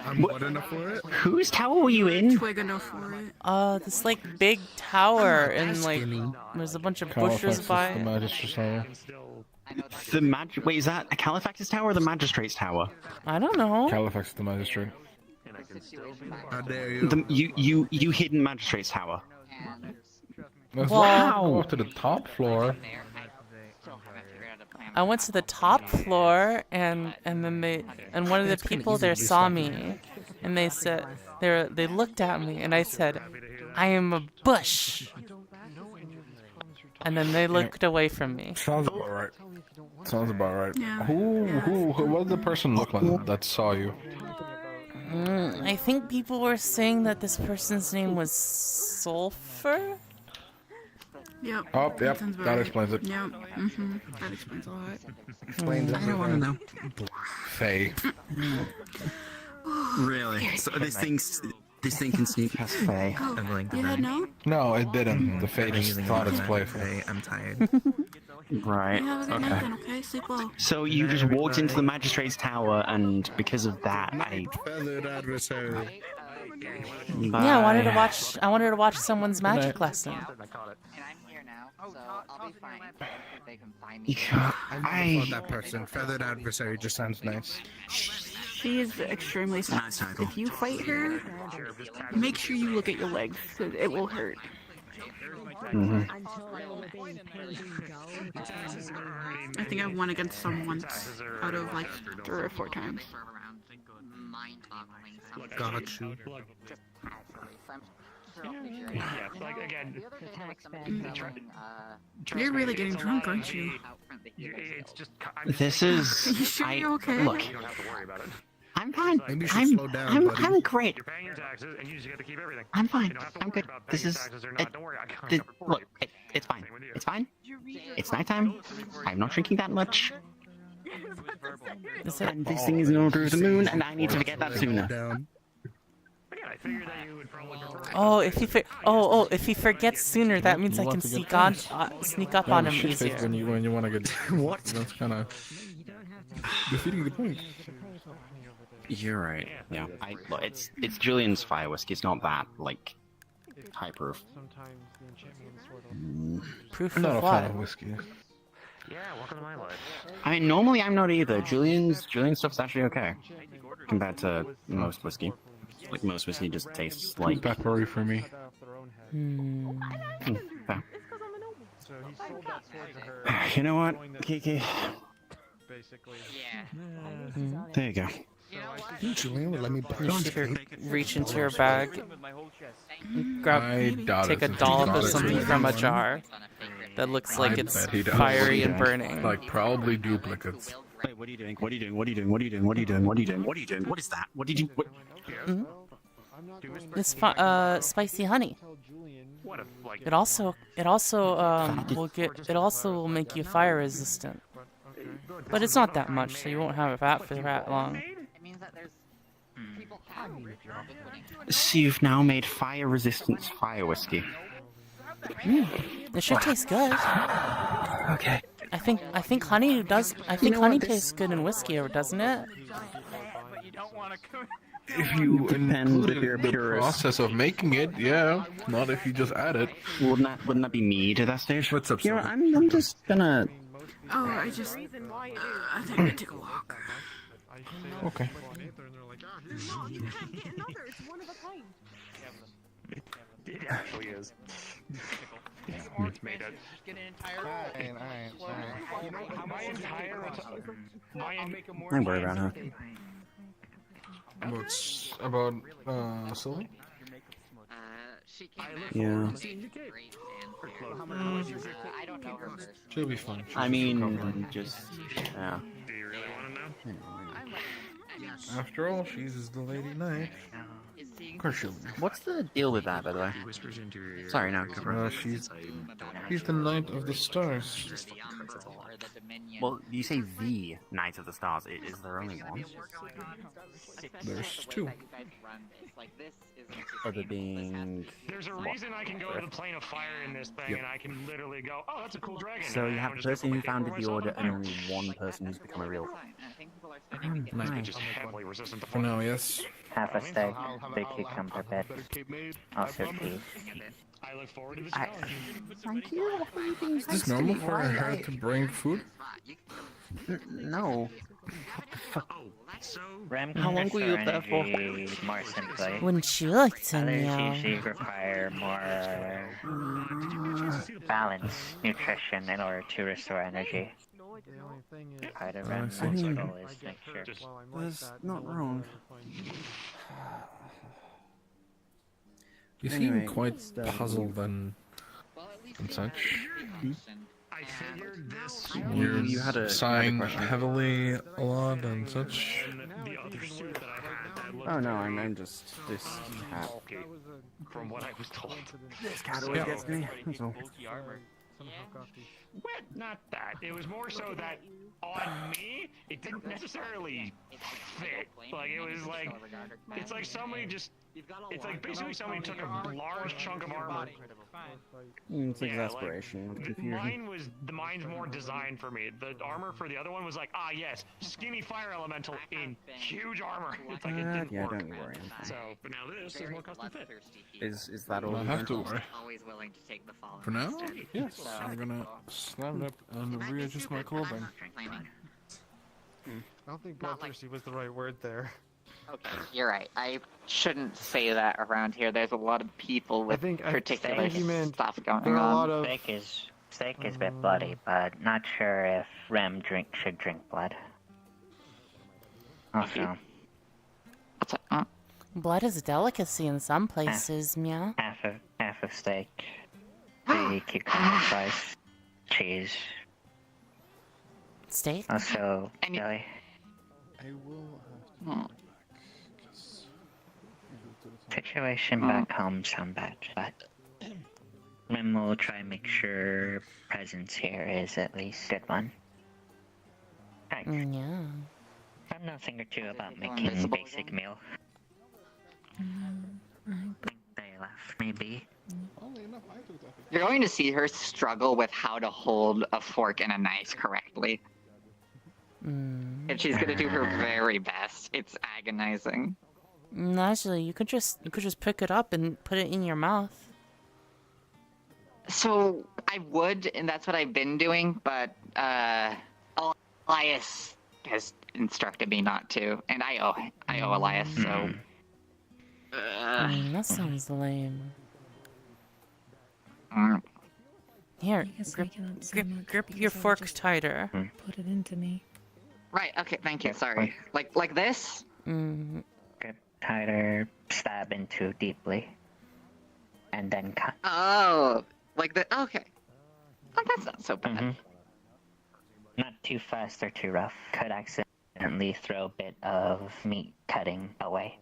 I'm what enough for it? Whose tower were you in? Twig enough for it. This like big tower and like there's a bunch of bushes by it. Wait, is that a Califax's tower or the Magistrate's tower? I don't know. Califax is the magistrate. How dare you? You hid in Magistrate's tower. Wow! Up to the top floor. I went to the top floor and then one of the people there saw me and they said they looked at me and I said, I am a bush. And then they looked away from me. Sounds about right. Sounds about right. Yeah. Who what did the person look like that saw you? I think people were saying that this person's name was Sulfur? Yep. Oh, yep. That explains it. Yep. That explains a lot. Explains I don't want to know. Faye. Really? So this thing can sneak past Faye. You had no? No, it didn't. The Faye just thought it's playful. I'm tired. Right. Yeah, have a good night Okay. then, okay? Sleep well. So you just walked into the Magistrate's tower, and because of that, I... Feathered adversary. Yeah, I wanted to watch someone's magic lesson. And I'm here now, so I'll be fine. If they can find me. I never thought that person. Feathered adversary just sounds nice. She is extremely fast. If you fight her, make sure you look at your legs, because it will hurt. I think I've won against someone once out of like 3 or 4 times. Got you. Yeah, like again, You're really getting drunk, aren't you? It's just. This is... Are you sure you're okay? Look, You don't have to worry about it. I'm fine. Maybe you should slow down, buddy. I'm great. You're paying your taxes, and you just get to keep everything. I'm fine. You don't have to I'm worry good. about This paying is... your taxes or not. Don't worry, I can't report Look, you. it's fine. It's fine. It's nighttime. I'm not drinking that much. And this thing is in order of the moon, and I need to forget that sooner. Again, I figured that you would probably prefer. Oh, if he forgets sooner, that means I can sneak up on him easier. When you want to get What? That's kind of defeating the point. You're right. Yeah. Look, it's Julian's fire whiskey. It's not that like high proof. Proof I'm not a of fan what? of whiskey. Yeah, welcome to my life. I mean, normally I'm not either. Julian's stuff's actually okay compared to most whiskey. Like most whiskey just tastes like Peppery for me. Fair. You know what, Kiki? There you go. Julian would let me Reach into your bag, doubt take it, a since dollop he's of got something it. from a jar that looks like I it's bet he does. fiery and burning. Like probably duplicates. Wait, what are you doing? What are you doing? What are you doing? What are you doing? What are you doing? What are you doing? What are you doing? What is that? What did you? What? This spicy honey. It also will make you fire resistant. But it's not that much, so you won't have it for that long. It means that there's people have So you've now made fire resistance fire whiskey. It should taste good. Okay. I think honey does. I think honey tastes good in whiskey, doesn't it? If you Depends if include you're a the purist. process of making it, yeah. Not if you just add it. Wouldn't that be mead at that stage? What's up, You know, I'm just gonna. Oh, I think I'm gonna take a walk. Okay. It actually is. Made it. Just get an entire. You know, my entire. I'm worried about her. About Sylvie? Yeah. I don't know her. She'll be fine. I mean, just yeah. Do you really want to know? After all, she's the Lady Knight. Of course she'll. What's the deal with that, by the way? Sorry, no. She's the Knight of the Stars. Well, you say the Knight of the Stars. Is there only one? There's two. Are there being... There's a reason I can go to the plane of fire in this thing, and I can literally go, oh, that's a cool dragon. So you have the person who founded the Order and only one person who's become a real... Just heavily resistant to For now, yes. Half a steak, big cucumber bit. Also cheese. I look forward to this challenge. Thank you. Is this normal for her to bring food? No. How long were you up there for? More simply. Wouldn't you like to Others know? usually require more balance, nutrition in order to restore energy. Part of Rem's goal is to make sure. That's not wrong. You seem quite puzzled and such. I figured this. You're had a sighing question. heavily a lot and such. The other suit that I had that looked Oh no, I'm just this cat. bulky, from what I was told. This cat always gets me. That's all. Well, not that. It was more so that on me, it didn't necessarily fit. Like, it was like, it's like somebody just, it's like basically somebody took a large chunk of armor. It's Yeah, exasperation, confusion. Mine's more designed for me. The armor for the other one was like, ah yes, skinny fire elemental in huge armor. It's like, it didn't Yeah, work. don't you worry. So, but now this is more custom fit. Is that all? I have to worry. Always willing to take the fall. For now, yes. I'm gonna slam it up and readjust my clothing. I don't think bloodthirsty was the right word there. Okay, you're right. I shouldn't say that around here. There's a lot of people with particular stuff going on. Steak is a bit bloody, but not sure if Rem should drink blood. Also, Blood is a delicacy in some places, meow. half of steak, the cucumber slice, cheese. Steak? Also, jelly. I will Hmm. Situation back home sound bad, but Rem will try and make sure presence here is at least a good one. Thanks. Yeah. I'm not thing or two about making a basic meal. Think they left, maybe. You're going to see her struggle with how to hold a fork and a knife correctly. And she's gonna do her very best. It's agonizing. Actually, you could just pick it up and put it in your mouth. So I would, and that's what I've been doing, but Elias has instructed me not to, and I owe Elias, so. That sounds lame. Here, grip your fork tighter. Put it into me. Right. Okay. Thank you. Sorry. Like this. Grip tighter, stab into deeply, and then cut. Oh, like that. Okay. Well, that's not so bad. Not too fast or too rough. Could accidentally throw a bit of meat cutting away.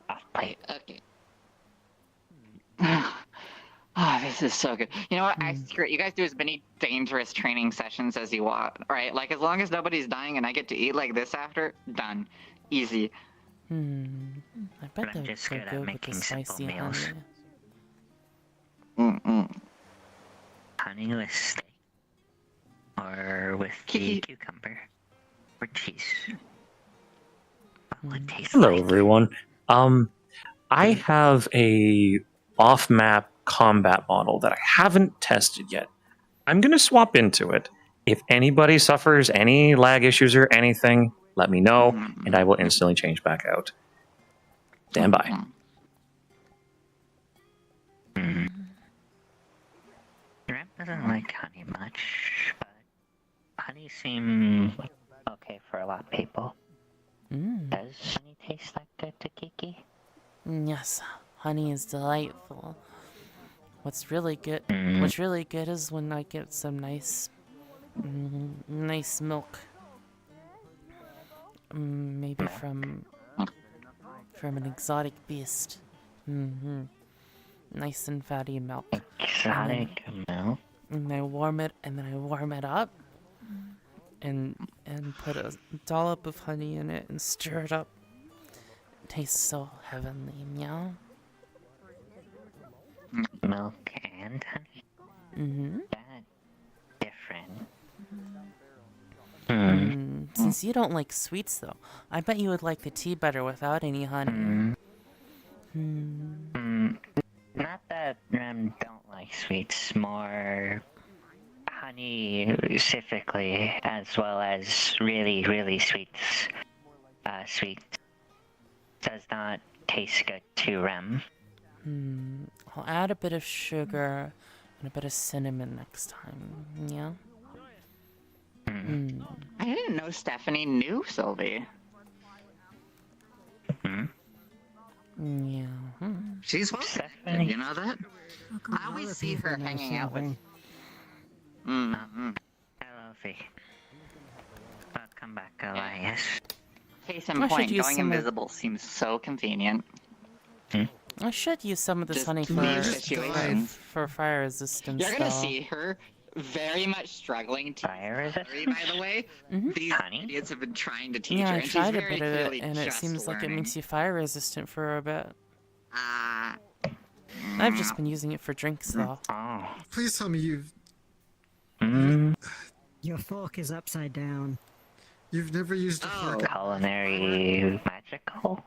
Off plate. Okay. Oh, this is so good. You know what? Screw it. You guys do as many dangerous training sessions as you want, right? Like, as long as nobody's dying and I get to eat like this after, done. Easy. I bet I'm they're just so good at good with the making simple spicy meals. honey. Honey with steak. Or with the cucumber. Or cheese. What would taste Hello, like? everyone. I have a off-map combat model that I haven't tested yet. I'm going to swap into it. If anybody suffers any lag issues or anything, let me know, and I will instantly change back out. Stand by. Rem doesn't like honey much, but honey seems okay for a lot of people. Does honey taste like good to Kiki? Yes, honey is delightful. What's really good is when I get some nice milk. Maybe from an exotic beast. Nice and fatty milk. Exotic milk? And I warm it up and put a dollop of honey in it and stir it up. It tastes so heavenly, meow. Milk and honey? That's different. Since you don't like sweets, though, I bet you would like the tea better without any honey. Not that Rem don't like sweets, more honey specifically, as well as really, really sweets. Sweet does not taste good to Rem. I'll add a bit of sugar and a bit of cinnamon next time, yeah? I didn't know Stephanie knew Sylvie. Yeah. She's well connected, you know that? I always see her hanging out with... Hello, V. Welcome back, Elias. Case in point, going invisible seems so convenient. I should use some of this honey for fire resistance. You're gonna see her very much struggling to fire resistance, by the way. These idiots have been trying to teach her, I and she's tried a very bit of clearly it, and it just seems like it learning. makes you fire resistant for a bit. I've just been using it for drinks, though. Please tell me you've... Your fork is upside down. You've never used a fork. Culinary magical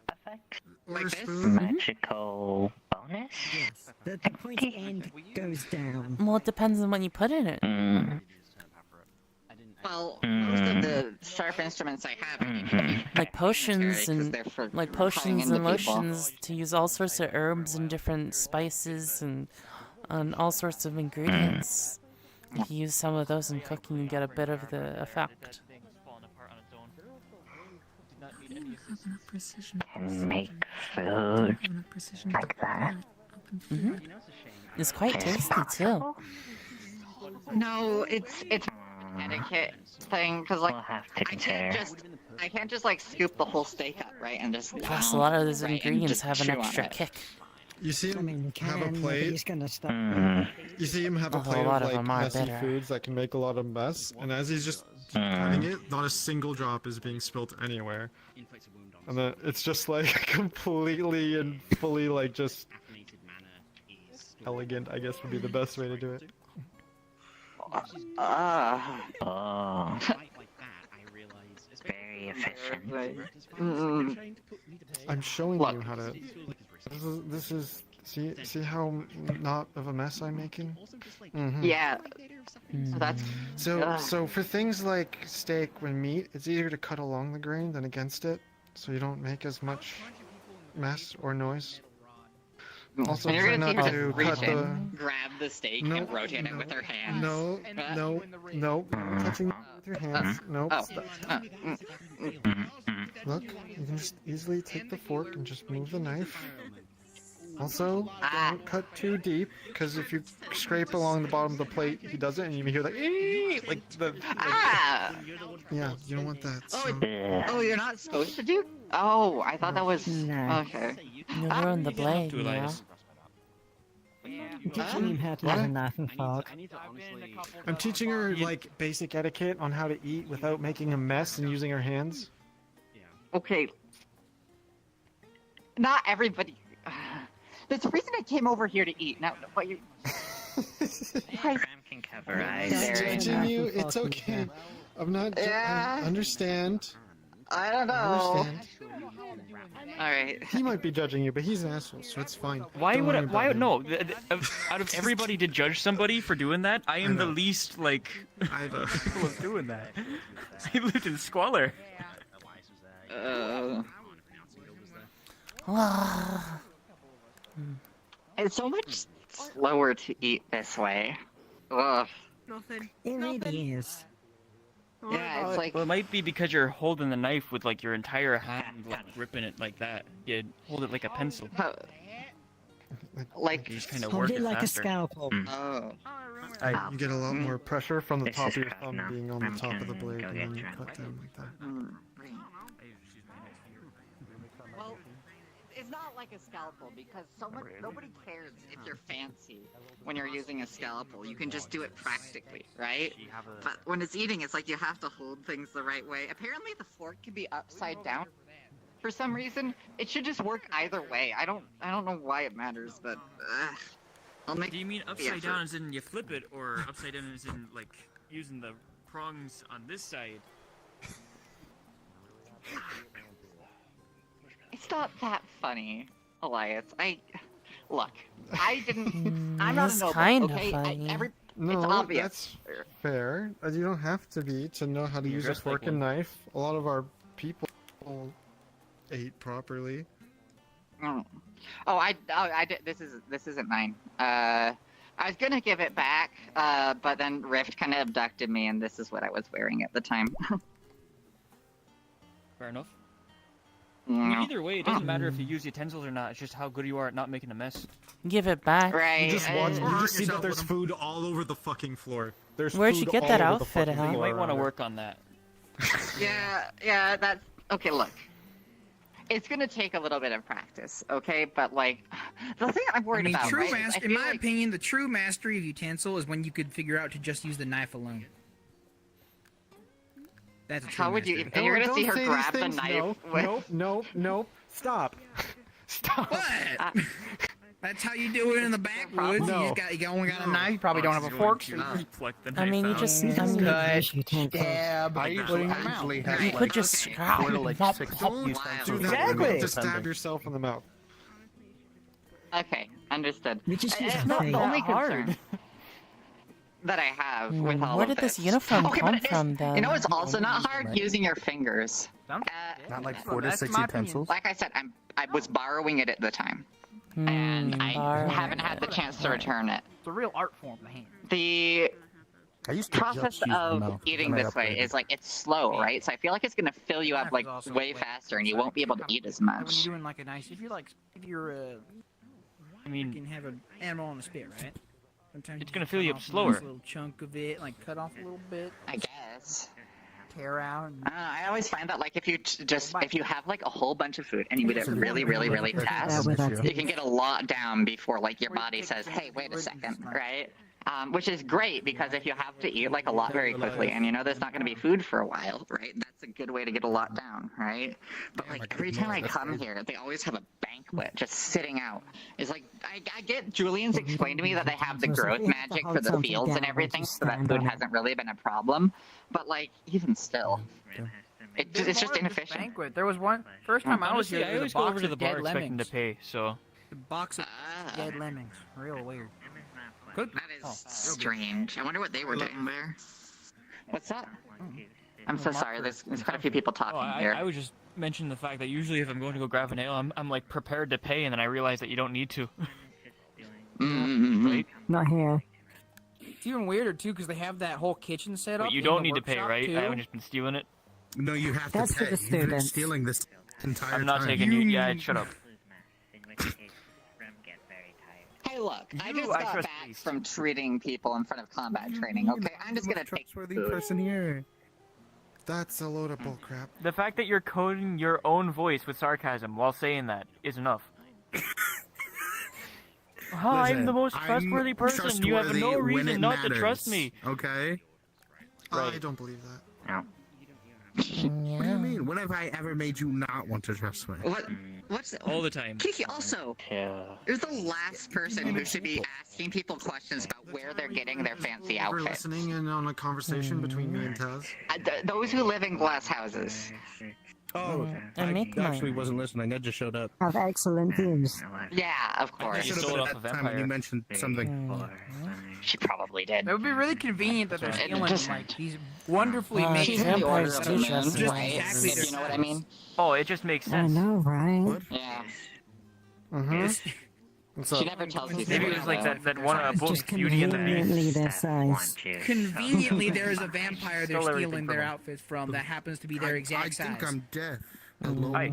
effect? Or a spoon? Magical bonus? Yes. The pointy end goes down. Well, it depends on what you put in it. Well, most of the sharp instruments I have, Like potions and into people. lotions to use all sorts of herbs and different spices and all sorts of ingredients. If you use some of those in cooking, you get a bit of the effect. Can make food like that. It's quite tasty too. No, it's etiquette thing because like we'll have to consider. I can't just like scoop the whole steak up, right, and just. Plus, a lot of those ingredients have an extra kick. You see him have a plate. He's gonna stop. You see him have a plate of like messy foods that can make a lot of mess, and as he's just cutting it, not a single drop is being spilt anywhere. And then it's just like completely and fully like just elegant, I guess would be the best way to do it. Very efficient. I'm showing you how to. This is. See how not of a mess I'm making? Yeah. So for things like steak, when meat, it's easier to cut along the grain than against it, so you don't make as much mess or noise. Also, and you're try gonna not see her to just cut reach in, the. grab the steak, and rotate it with her hands. No, touching it with your hands. Nope. Look, you can just easily take the fork and just move the knife. Also, don't cut too deep, because if you scrape along the bottom of the plate, he does it, and you hear like the. Yeah, you don't want that. So. Oh, you're not supposed to do? Oh, I thought that was. Okay. You ruined the blade, yeah. I'm teaching him how to use a knife and fork. I'm teaching her like basic etiquette on how to eat without making a mess and using her hands. Okay. Not everybody. There's a reason I came over here to eat. Now, what you? Graham can cover eyes. I'm judging you. It's okay. I'm not. I understand. I don't know. I understand. All right. He might be judging you, but he's an asshole, so it's fine. Why Don't would I? worry Why about no? Out of everybody to judge somebody for doing that, I am the least like capable of doing that. I lived in squalor. It's so much slower to eat this way. Ugh. Nothing. It really is. Yeah, it's like... Well, it might be because you're holding the knife with, like, your entire hand, like, gripping it like that. You hold it like a pencil. Like... You just kind of Hold work it like faster. a scalpel. Oh. You get a lot more pressure from the This top is of your correct thumb now. being on the top of the Can blade, go and get then you drunk cut later. down like that. Well, it's not like a scalpel because nobody cares if you're fancy when you're using a scalpel. You can just do it practically, right? But when it's eating, it's like you have to hold things the right way. Apparently, the fork can be upside down. For some reason, it should just work either way. I don't know why it matters, but I'll make. Do you mean upside down as in you flip it, or upside down as in like using the prongs on this side? It's not that funny, Elias. Look. I didn't. I'm not a It's noble. kinda Okay, funny. it's obvious. That's fair. You don't have to be to know how to use a dressed like fork and one. knife. A lot of our people ate properly. Oh, I did. This isn't mine. I was gonna give it back, but then Rift kind of abducted me, and this is what I was wearing at the time. Fair enough. I mean, either way, it doesn't matter if you use utensils or not. It's just how good you are at not making a mess. Give it back. Right. You just watch. You just see that there's food all over the fucking floor. There's Where'd food you get all that over the outfit fucking at? You floor might want to around it. work on that. Yeah, that's okay. Look, it's gonna take a little bit of practice, okay? But like, the thing I'm worried about, right? is I In my feel like- opinion, the true mastery of utensil is when you could figure out to just use the knife alone. That's a true How would you? mastery. And you're gonna Don't see her say these grab the things. knife. Nope. Stop. Stop. What? That's how you do it in the backwoods. No. You only got a knife. You probably don't have a fork. So you I mean, you just, cut, Stab. I usually have you could just stab. like Not 6 pop. Do that. Exactly. Just stab yourself in the mouth. Okay, understood. We just use It's our not face. the only hard. concern that I have with all Where of did this this. uniform Okay, come but it is- from, then? You know what's also not hard? Using your fingers. Not like Well, 4 to that's 6 my utensils. Like I said, I was borrowing it at the time, and I haven't had the chance to return it. It's a real art form, the hand. The I used to process just use my of mouth, eating then I this way upgraded. is like it's slow, right? So I feel like it's gonna fill you up like also way like- faster, and you won't be able to eat as Like when much. you're doing like a nice, if you're I mean, you can have an animal on a spit, right? Sometimes it's you gonna just fill cut you up off a slower. nice little chunk of it, like cut off a little bit, I guess. tear out. And... I always find that like if you have like a whole bunch of food and you eat it really, really, really fast, you can get a lot down before like your body says, "Hey, wait a second," right? Which is great because if you have to eat like a lot very quickly and you know there's not going to be food for a while, right? That's a good way to get a lot down, right? But like every time I come here, they always have a banquet just sitting out. It's like I get Julian's explained to me that they have the growth magic for the fields and everything, so that food hasn't really been a problem. But like even still, it's just inefficient. Banquet. There was one first time I was Honestly, here. I There always was a go box over to the of bar dead expecting lemmings. to pay, so. A box of dead lemmings. Real weird. Good. That is strange. I wonder what they were doing there. What's that? I'm so sorry. There's quite a few people talking here. I was just mentioning the fact that usually if I'm going to go grab an ale, I'm like prepared to pay, and then I realize that you don't need to. Right? Not here. It's even weirder too because they have that whole kitchen set up. But you in don't the need to pay, workshop, right? too. I haven't just been stealing it. No, you have That's to for pay. the You've been students. stealing this entire I'm not time. taking you. Yeah, shut up. Hey, look, I You- just I got trust back police. from treating people in front of combat training, okay? I'm just gonna take Trustworthy food. person here. That's a load of bullcrap. The fact that you're coding your own voice with sarcasm while saying that is enough. I'm Listen, the most I'm trustworthy person. You have no trustworthy when reason it not to trust matters, me. Okay? I don't believe that. No. What do you mean? When have I ever made you not want to trust me? What's All the time. Kiki? Also, you're the last person who should be asking people questions about where they're getting their fancy We're outfits. listening in on a conversation between me and Taz. Those who live in glass houses. Oh, I actually wasn't listening. I just showed up. Have excellent views. Yeah, of I course. should have been at that time when you mentioned something. She probably did. It would be really convenient that they're And stealing just- like these wonderfully made She's in the order of the moon, just right? exactly If you know what I mean. Oh, it just makes I sense. know, right? Yeah. Mm-hmm. She never tells you. Maybe it was like that one book, Just Beauty and the conveniently Beast. their size. Conveniently, there is a vampire they're Stole everything stealing from their him. outfits from that happens to be their exact size. I think I'm deaf. Hi.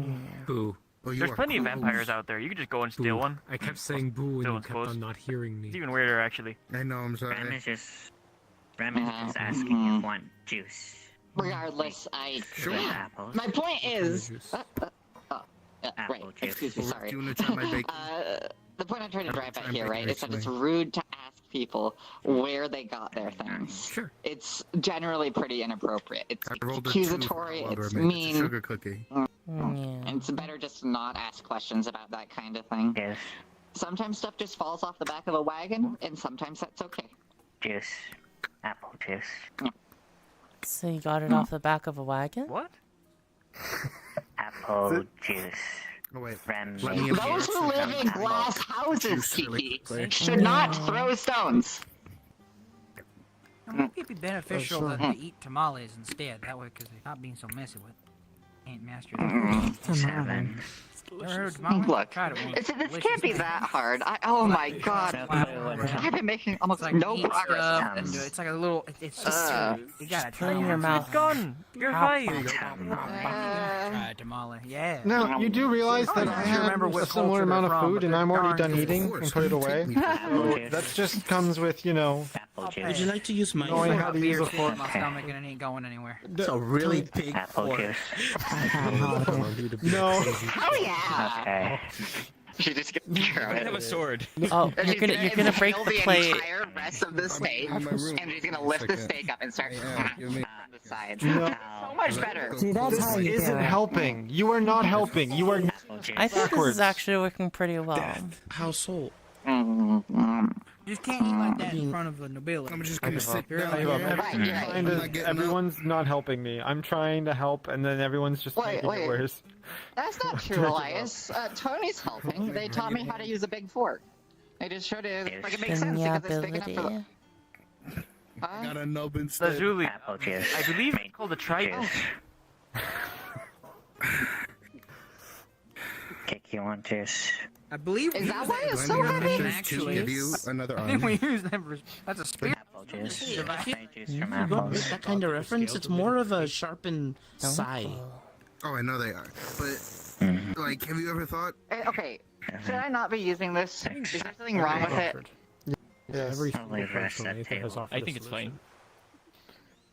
Boo. Oh, you There's are plenty of close. vampires out there. You could just go and steal Boo. one. I kept saying boo and Steal you one's kept clothes. on not hearing me. It's even weirder, actually. I know, I'm sorry. Rem is just asking if want juice. Regardless, Sure. Apples. My point is. Apple Right. juice. Excuse me. Sorry. Do you want to try my bacon? The point I'm trying to drive at Try here, and right, bake is that it's nicely. rude to ask people where they got their things. Sure. It's generally pretty inappropriate. It's I rolled a 2 accusatory. for It's I made. It's a mean. sugar cookie. And it's better just to not ask questions about that kind of thing. Yes. Sometimes stuff just falls off the back of a wagon, and sometimes that's okay. Juice. Apple juice. So you got it off the back of a wagon? What? Apple juice. Oh, wait. Rem Let me made in. Those who live in apple glass houses, Juice really Kiki, quickly. should not throw stones. It would be beneficial sure. to eat tamales instead. That way, because they're not being so messy with Ain't Master. Seven. Never heard of tamales? Look, Tried it once. this can't be that hard. Oh my god. I've been making almost It's like no eat progress. stuff and do it. It's like a little. It's just. You gotta Put it in try your it. mouth. It's gone. You're fine. Try a tamale. Yeah. Now, you do realize that I have remember a what similar culture amount they're of from, food but and they're I'm already darn done good. eating and put it away. So that just comes with, you know, Apple juice. Would you like to use my knowing fork? how to use a Beer's fork. in my stomach and it ain't going anywhere. It's a really big Apple fork. juice. No. Oh yeah. Okay. She just gets I have a sword. Oh, you're gonna break the plate. entire rest of the steak, and she's gonna lift the steak up and start give me- on the side. No. So much better. See, that's This how you do isn't it. helping. You are not helping. You are Apple juice. I think this backwards. is actually working pretty well. How so? You just can't eat like that in front of the nobility. I'm just gonna sit You're down like- here. Right, yeah. Trying to- I'm not getting everyone's not helping me. I'm trying to help, and then everyone's just Wait, making it wait. worse. That's not true, Elias. Tony's helping. They taught me how to use a big fork. They just showed it. Like it makes sense because it's big enough for the. I got a nub instead. Lazuli. Apple juice. I believe it's called a tripe. Kick, you want juice? I believe we Is that use why that it's for so spearmint, heavy? actually. Give you another I think we arm. use that for. That's a spear. Apple juice. Device. Juice from You don't apples. get that kind of reference. It's more of a sharpened sigh. Oh, I know they are. But, like, have you ever thought? Okay, should I not be using this? Is there something wrong with it? Yes. Every Probably single rest person that Aether has table. offered I a think it's solution. fine.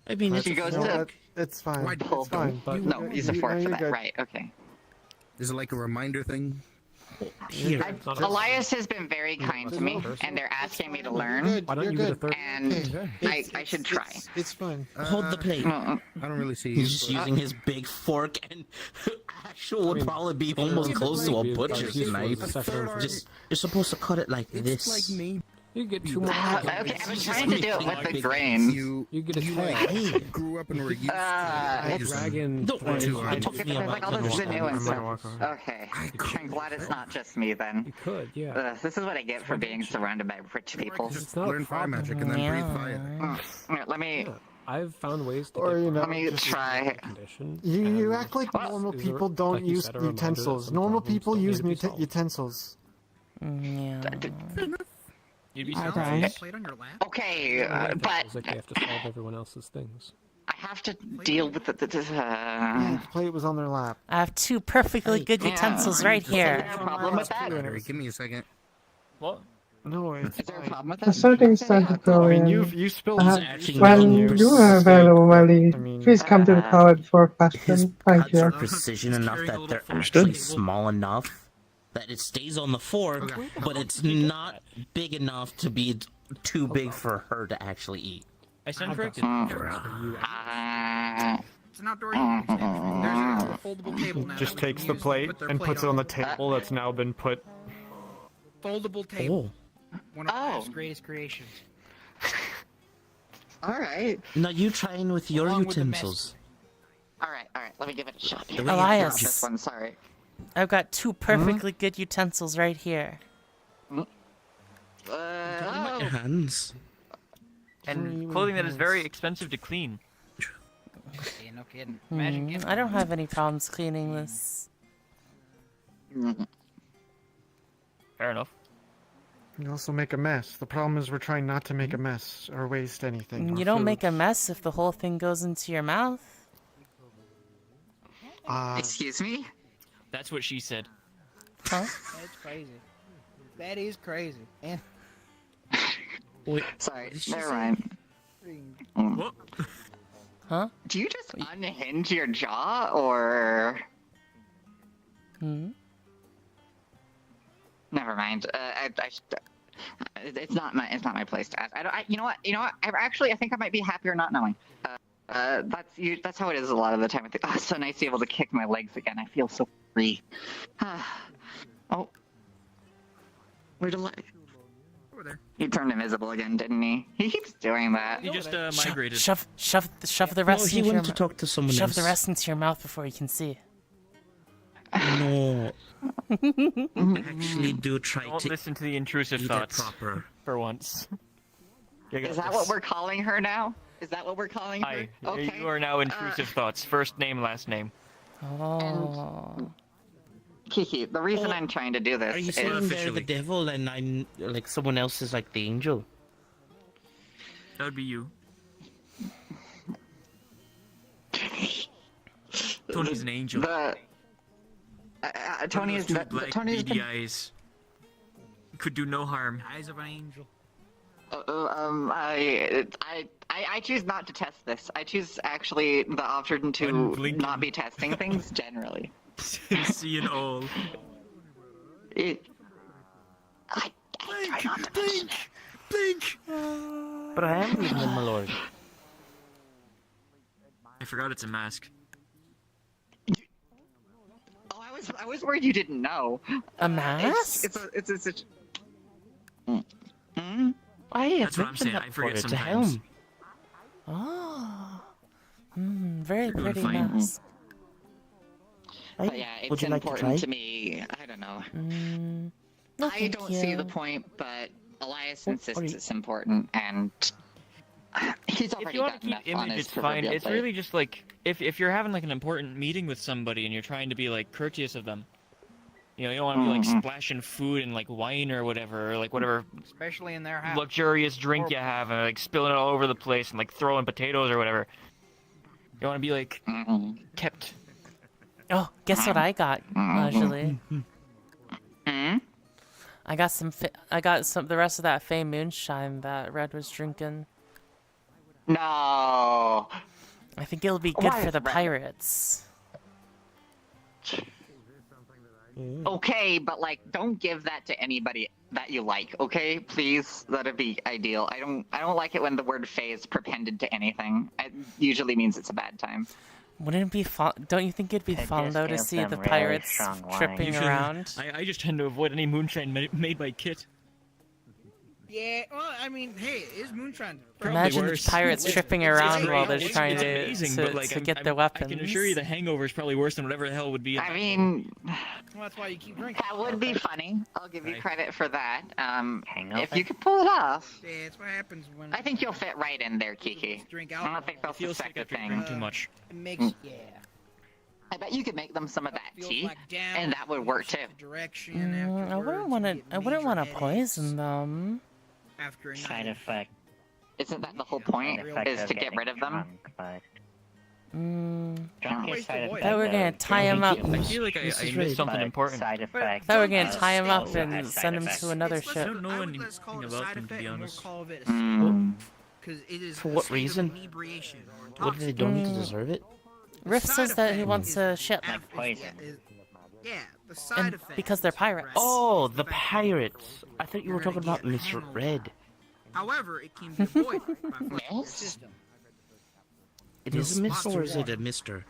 I mean, it's She goes No, to. that- it's fine. Why It's fine. But No, use a you- fork no, for you're that. good. Right. Okay. Is it like a reminder thing? here. Elias has been very kind to me, and they're asking me to learn, Why don't You're you get a good. third? and I should try. It's fine. Hold the plate. I don't really see. He's just using his big fork, and actual would probably be almost close to a butcher's knife. Just you're supposed to cut it like this. You get two more. Okay, I've been trying to do it with the grain. You get a like grew up and were used to dragon. Don't worry, it took me There's like all this about new and I'm gonna stuff. walk over. Okay, I'm glad it's not just me then. You could, yeah. This is what I get for being surrounded by rich people. just learn fire magic and then breathe fire. Let me. Yeah. I've found ways to. Or, get you know, Let me just- try. conditions. You and act like normal is people there- don't like you use said, a reminder that utensils. some Normal problems people don't need use to be solved. utensils. You'd be Okay. surprised. Plate on your lap. Okay, It's but like you have to solve everyone else's things. I have to deal with the. Yeah, the plate was on their lap. I have two perfectly good utensils right here. Is there a problem with that? Harry, give me a second. What? No, it's Is there a problem with The that? sorting started I going. mean, you spilled actually When used you are available, Wally, I mean- please come to the tower before His fashion. Thank cuts are you. precision enough that they're actually small enough that it stays on the fork, but it's not big enough to be too big for her to actually eat. I stand corrected. It's an outdoor eating establishment. There's a foldable table now. Just that we takes can the use to plate put their and plate puts it on the it. table that's now been put. Foldable table. Oh. One of life's greatest creations. All right. Now you trying with your Along with the utensils. All right. Let me give it a shot. The way you Elias. put This one, sorry. I've got two perfectly good utensils right here. your hands. And clothing that is very expensive to clean. Yeah, no kidding. Imagine getting I don't have any problems cleaning this. Fair enough. You also make a mess. The problem is we're trying not to make a mess or waste anything. You or don't food. make a mess if the whole thing goes into your mouth. Excuse me? That's what she said. Huh? That's crazy. That is crazy. And Wait, sorry, never mind. What? Huh? Do you just unhinge your jaw, or? Hmm. Never mind. It's not my place to ask. You know what? I think I might be happier not knowing. That's how it is a lot of the time. I think, oh, it's so nice to be able to kick my legs again. I feel so free. Oh, where'd the leg? over there. He turned invisible again, didn't he? He keeps doing that. He just migrated. Shove the rest he into your went to talk to someone Shove else. the rest into your mouth before you can see. No. Actually, do try Don't to listen to the intrusive eat it thoughts. proper. For once. Is that what we're calling her now? Is that what we're calling her? Hi. Okay. You are now intrusive thoughts. First name, last name. Oh. Kiki, the reason I'm trying to do this Are you is... saying they're the devil and I'm like someone else is like the angel? That would be you. Tony's an angel. Tony is two black beady eyes. Could do no harm. Eyes of an angel. I choose not to test this. I choose actually the option to not be testing things generally. Seeing all. I try not to mention it. Blink! But I am reading them, my lord. I forgot it's a mask. Oh, I was worried you didn't know. A mask? It's That's what I'm saying. I forget sometimes. Oh. Very You're doing pretty fine. mask. But yeah, it's important to me. I don't know. No, I don't see the point, but Elias insists it's important, and he's If already you want got to keep enough on image, his it's fine. proverbial It's plate. really just like if you're having like an important meeting with somebody and you're trying to be like courteous of them. You know, you don't want to be like splashing food and like wine or whatever, or like whatever Especially in their house. luxurious drink you have, and like spilling it all over the place and like throwing potatoes or whatever. You want to be like kept. Oh, guess what I got, actually? I got the rest of that Fey moonshine that Red was drinking. No. I think it'll be good for the pirates. Okay, but like, don't give that to anybody that you like. Okay, please, that'd be ideal. I don't like it when the word "Fey" is prepended to anything. It usually means it's a bad time. Wouldn't it be fun? Don't you think it'd be fun though to see the pirates tripping around? I just tend to avoid any moonshine made by Kit. Yeah, well, I mean, hey, it's moonshine. Imagine the pirates tripping around while they're trying to get their weapons. I can assure you the hangover is probably worse than whatever the hell would be. I mean, Well, that's why you keep drinking. that would be funny. I'll give you Right. credit for that. If you could pull it off, Yeah, it's what happens when I think you'll fit right in there, Kiki. drink I alcohol. don't think they'll Feels suspect sick a after thing. drinking too much. It makes, yeah. I bet you could make them some of that Feels tea, like down, and that would work too. direction I wouldn't want to. I wouldn't want to poison them. after a Side night. effect. Isn't that the whole point? Is to get rid of them? Drunk is side effect. Thought we were gonna tie him up. I feel like I missed something important. Side effect. Thought we were gonna tie him up also and has send side him effects. to another I ship. don't know anything Let's call it a about side them, to effect, be and we'll honest. call it a symptom, because it is For a what state of reason? inebriation or What did they do to deserve it? Riff says that he wants a ship. Yeah, the side And effect. because they're pirates. Oh, the pirates! I thought you were talking about Mr. Red. However, it can be avoided by following the system. It is a Mr. or is it a Mr.?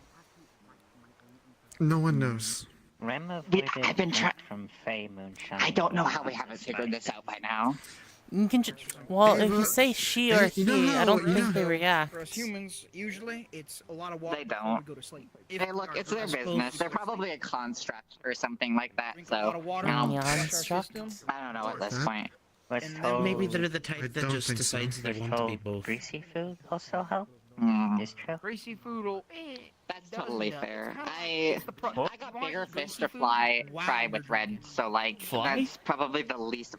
No one knows. Rem I've been trying. from Fey Moonshine. I don't know how we haven't figured this out by now. You can well, if you say she or he, I don't think they react. For us humans, usually, it's a lot of water They before don't. we go to sleep. Hey, look, it's their business. They're probably a construct or something like that. Drink a lot So, of water, Yeah, flush our construct. system. I don't know at this point. Was And told Maybe they're the I type that don't just think so. decides they was want to be told both. greasy food also help. Is true. Greasy food will. That's totally fair. It's the I got bigger fish to fry with Red, so like Fly? that's probably the least.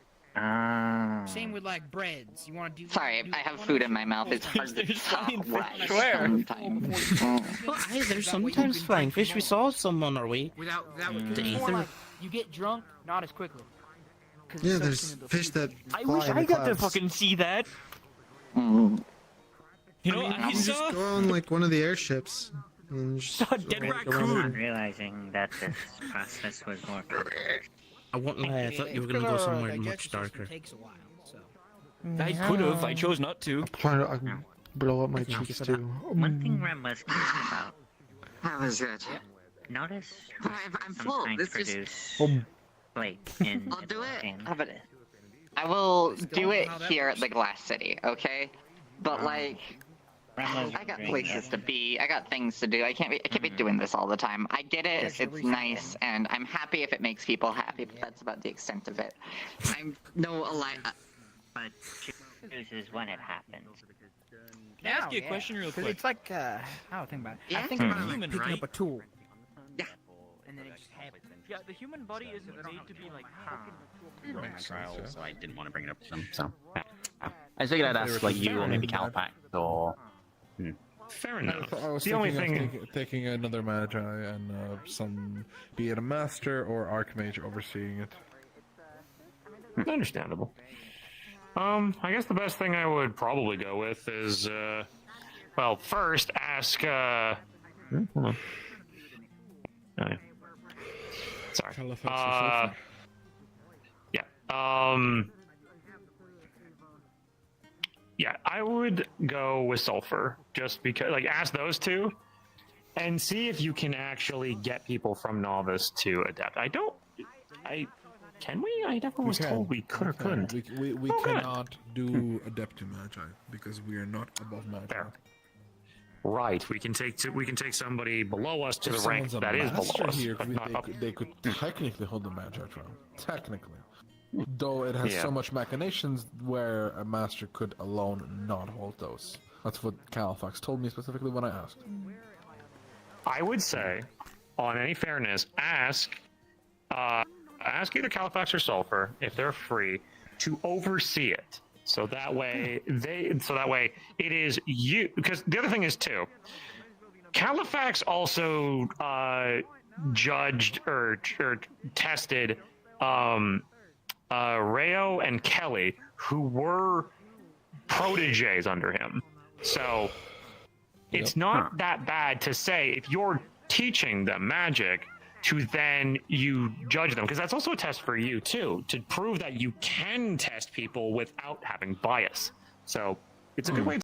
Same with like breads. You want to do? Sorry, I have food in my mouth. It's hard to talk right sometimes. Well, there's sometimes flying fish. We saw some on our way Without to it's more Aether. like you get drunk, not as quickly. 'Cause Yeah, it's there's soaked into fish that I fly wish in the I got to clouds. fucking see that. You know, I mean, I you can saw. just go on like one of the airships. And just dead go raccoon. around. Realizing that this process was more complex. I won't lie, I thought you were gonna go somewhere much darker. Takes a while, so. I could have. I chose not to. I can blow up my cheeks too. One thing Rem was curious about. That was good. Notice I'm full. sometimes This produce is. flake in I'll do it. pan. I will do it here at the Glass City, okay? But like, I got places to be. I got things to do. I can't be doing this all the time. I get it. It's nice, and I'm happy if it makes people happy. But that's about the extent of it. I'm no But chooses when it happens. Can I ask you a question real 'Cause quick? It's like I don't think about it. Yeah? I think about it like Human, picking right? up a tool. Yeah. And then it just happens. Yeah, the human body isn't made to be like. So I didn't want to bring it up to them. So I figured I'd ask like you or maybe Calpax or. Fair I enough. was The only thinking of thing. taking another magi and some, be it a master or archmage overseeing it. Understandable. I guess the best thing I would probably go with is, well, first ask, hold on. Oh, yeah. Sorry. Yeah. Yeah, I would go with sulfur, just because, like, ask those two, and see if you can actually get people from novice to adept. Can we? I never was told we could or couldn't. We cannot do adept to magi because we are not above magi. Fair. Right, we can take somebody below us to If the rank someone's a that is master below us, here, but not up. they could technically hold the magi throne. Technically. Though it has Yeah. so much machinations where a master could alone not hold those. That's what Califax told me specifically when I asked. I would say, on any fairness, ask either Califax or Sulfur, if they're free, to oversee it. So that way it is you. Because the other thing is too, Califax also judged or tested Rayo and Kelly, who were proteges under him. So it's not that bad to say if you're teaching them magic to then you judge them, because that's also a test for you too, to prove that you can test people without having bias. So it's a good way